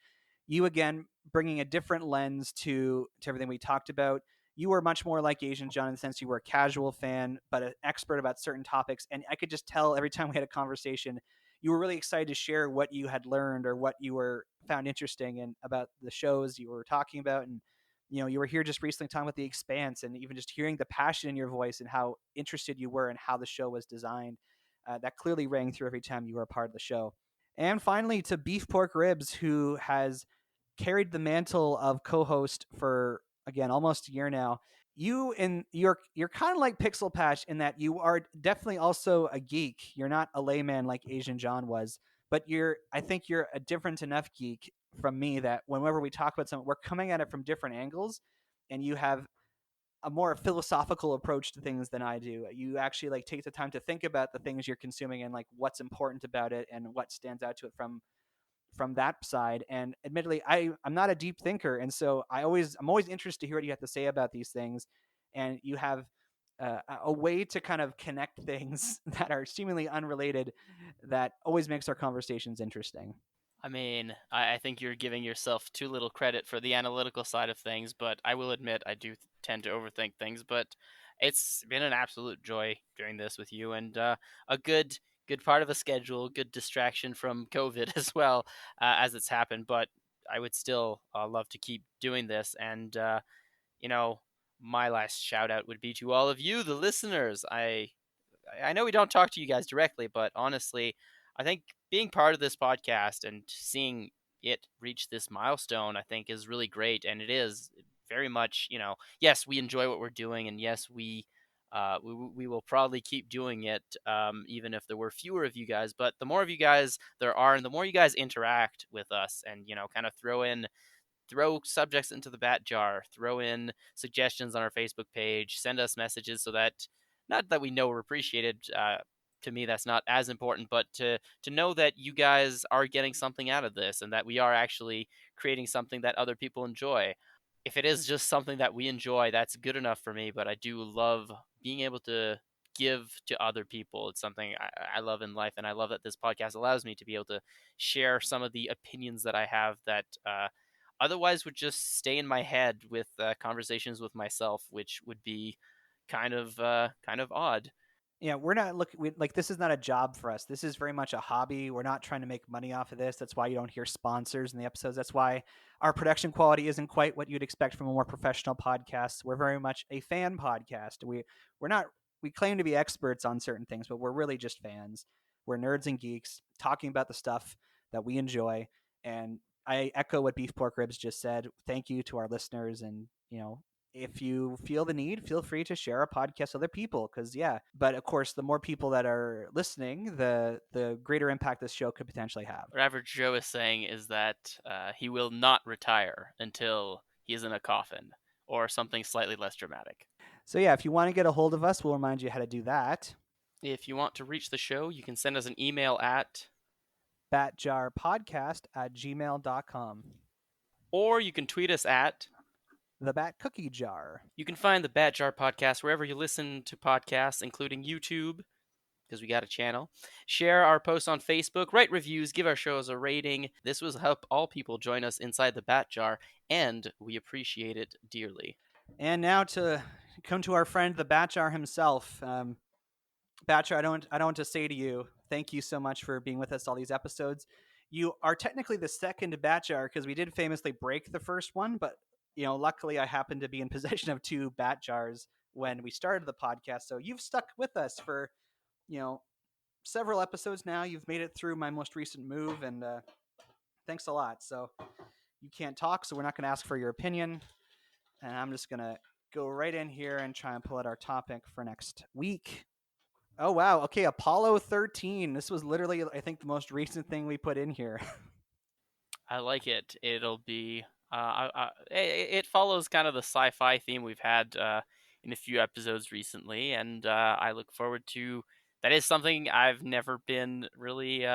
you again bringing a different lens to everything we talked about. You were much more like Asian John in the sense you were a casual fan, but an expert about certain topics. And I could just tell every time we had a conversation, you were really excited to share what you had learned or what you were found interesting in about the shows you were talking about. And you were here just recently talking about The Expanse, and even just hearing the passion in your voice and how interested you were in how the show was designed. That clearly rang through every time you were a part of the show. And finally, to Beef Pork Ribs, who has carried the mantle of co-host for, again, almost a year now. You're kind of like Pixel Patch in that you are definitely also a geek. You're not a layman like Asian John was, but I think you're a different enough geek from me that whenever we talk about something, we're coming at it from different angles, and you have a more philosophical approach to things than I do. You actually like take the time to think about the things you're consuming and like what's important about it and what stands out to it from that side. And admittedly, I'm not a deep thinker, and so I'm always interested to hear what you have to say about these things. And you have a way to kind of connect things that are seemingly unrelated that always makes our conversations interesting. I mean, I think you're giving yourself too little credit for the analytical side of things, but I will admit I do tend to overthink things. But it's been an absolute joy doing this with you, and a good part of a schedule, good distraction from COVID as well as it's happened. But I would still love to keep doing this, and my last shout out would be to all of you, the listeners. I know we don't talk to you guys directly, but honestly, I think being part of this podcast and seeing it reach this milestone, I think is really great. And it is very much, yes, we enjoy what we're doing. And yes, we will probably keep doing it, even if there were fewer of you guys. But the more of you guys there are, and the more you guys interact with us and, kind of throw subjects into the bat jar, throw in suggestions on our Facebook page, send us messages so that, not that we know we're appreciated, to me that's not as important, but to know that you guys are getting something out of this and that we are actually creating something that other people enjoy. If it is just something that we enjoy, that's good enough for me, but I do love being able to give to other people. It's something I love in life, and I love that this podcast allows me to be able to share some of the opinions that I have that otherwise would just stay in my head with conversations with myself, which would be kind of odd. Yeah, we're not like this is not a job for us. This is very much a hobby. We're not trying to make money off of this. That's why you don't hear sponsors in the episodes. That's why our production quality isn't quite what you'd expect from a more professional podcast. We're very much a fan podcast. We claim to be experts on certain things, but we're really just fans. We're nerds and geeks talking about the stuff that we enjoy. And I echo what Beef Pork Ribs just said. Thank you to our listeners, and if you feel the need, feel free to share our podcast with other people, but of course, the more people that are listening, the greater impact this show could potentially have. What Average Joe is saying is that he will not retire until he is in a coffin or something slightly less dramatic. So yeah, if you want to get a hold of us, we'll remind you how to do that. If you want to reach the show, you can send us an email at batjarpodcast@gmail.com. Or you can tweet us at The Bat Cookie Jar. You can find the Bat Jar Podcast wherever you listen to podcasts, including YouTube, because we got a channel. Share our posts on Facebook, write reviews, give our shows a rating. This will help all people join us inside the Bat Jar, and we appreciate it dearly. And now to come to our friend, the Bat Jar himself. Bat Jar, I don't want to say to you, thank you so much for being with us all these episodes. You are technically the second Bat Jar because we did famously break the first one, but luckily I happened to be in possession of 2 Bat Jars when we started the podcast. So you've stuck with us for, several episodes now. You've made it through my most recent move, and thanks a lot. So you can't talk, so we're not going to ask for your opinion. And I'm just going to go right in here and try and pull out our topic for next week. Oh, wow. Okay, Apollo 13. This was literally, I think, the most recent thing we put in here. I like it. It'll be. It follows kind of the sci-fi theme we've had in a few episodes recently, and I look forward to. That is something I've never been really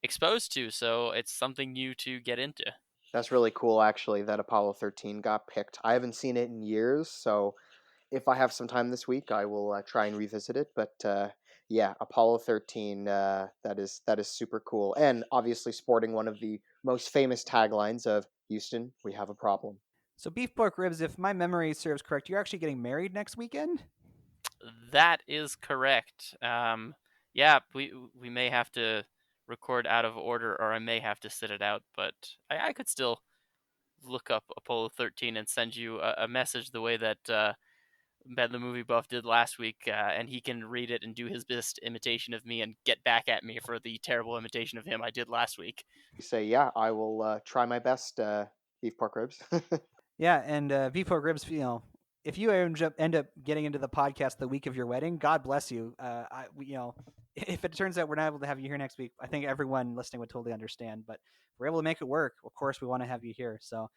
exposed to, so it's something new to get into. That's really cool, actually, that Apollo 13 got picked. I haven't seen it in years, so if I have some time this week, I will try and revisit it. But yeah, Apollo 13, that is super cool, and obviously sporting one of the most famous taglines of Houston, we have a problem. So, Beef Pork Ribs, if my memory serves correct, you're actually getting married next weekend? That is correct. Yeah, we may have to record out of order, or I may have to sit it out, but I could still look up Apollo 13 and send you a message the way that Ben the Movie Buff did last week, and he can read it and do his best imitation of me and get back at me for the terrible imitation of him I did last week. You say, yeah, I will try my best, Beef Pork Ribs. Yeah, and Beef Pork Ribs, if you end up getting into the podcast the week of your wedding, God bless you. If it turns out we're not able to have you here next week, I think everyone listening would totally understand. But if we're able to make it work, of course, we want to have you here. So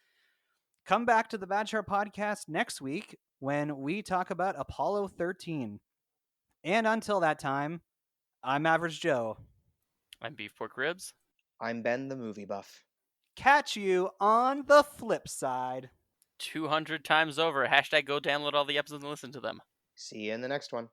come back to the Bad Sharp podcast next week when we talk about Apollo 13. And until that time, I'm Average Joe. I'm Beef Pork Ribs. I'm Ben the Movie Buff. Catch you on the flip side. 200 times over. Hashtag go download all the episodes and listen to them. See you in the next one.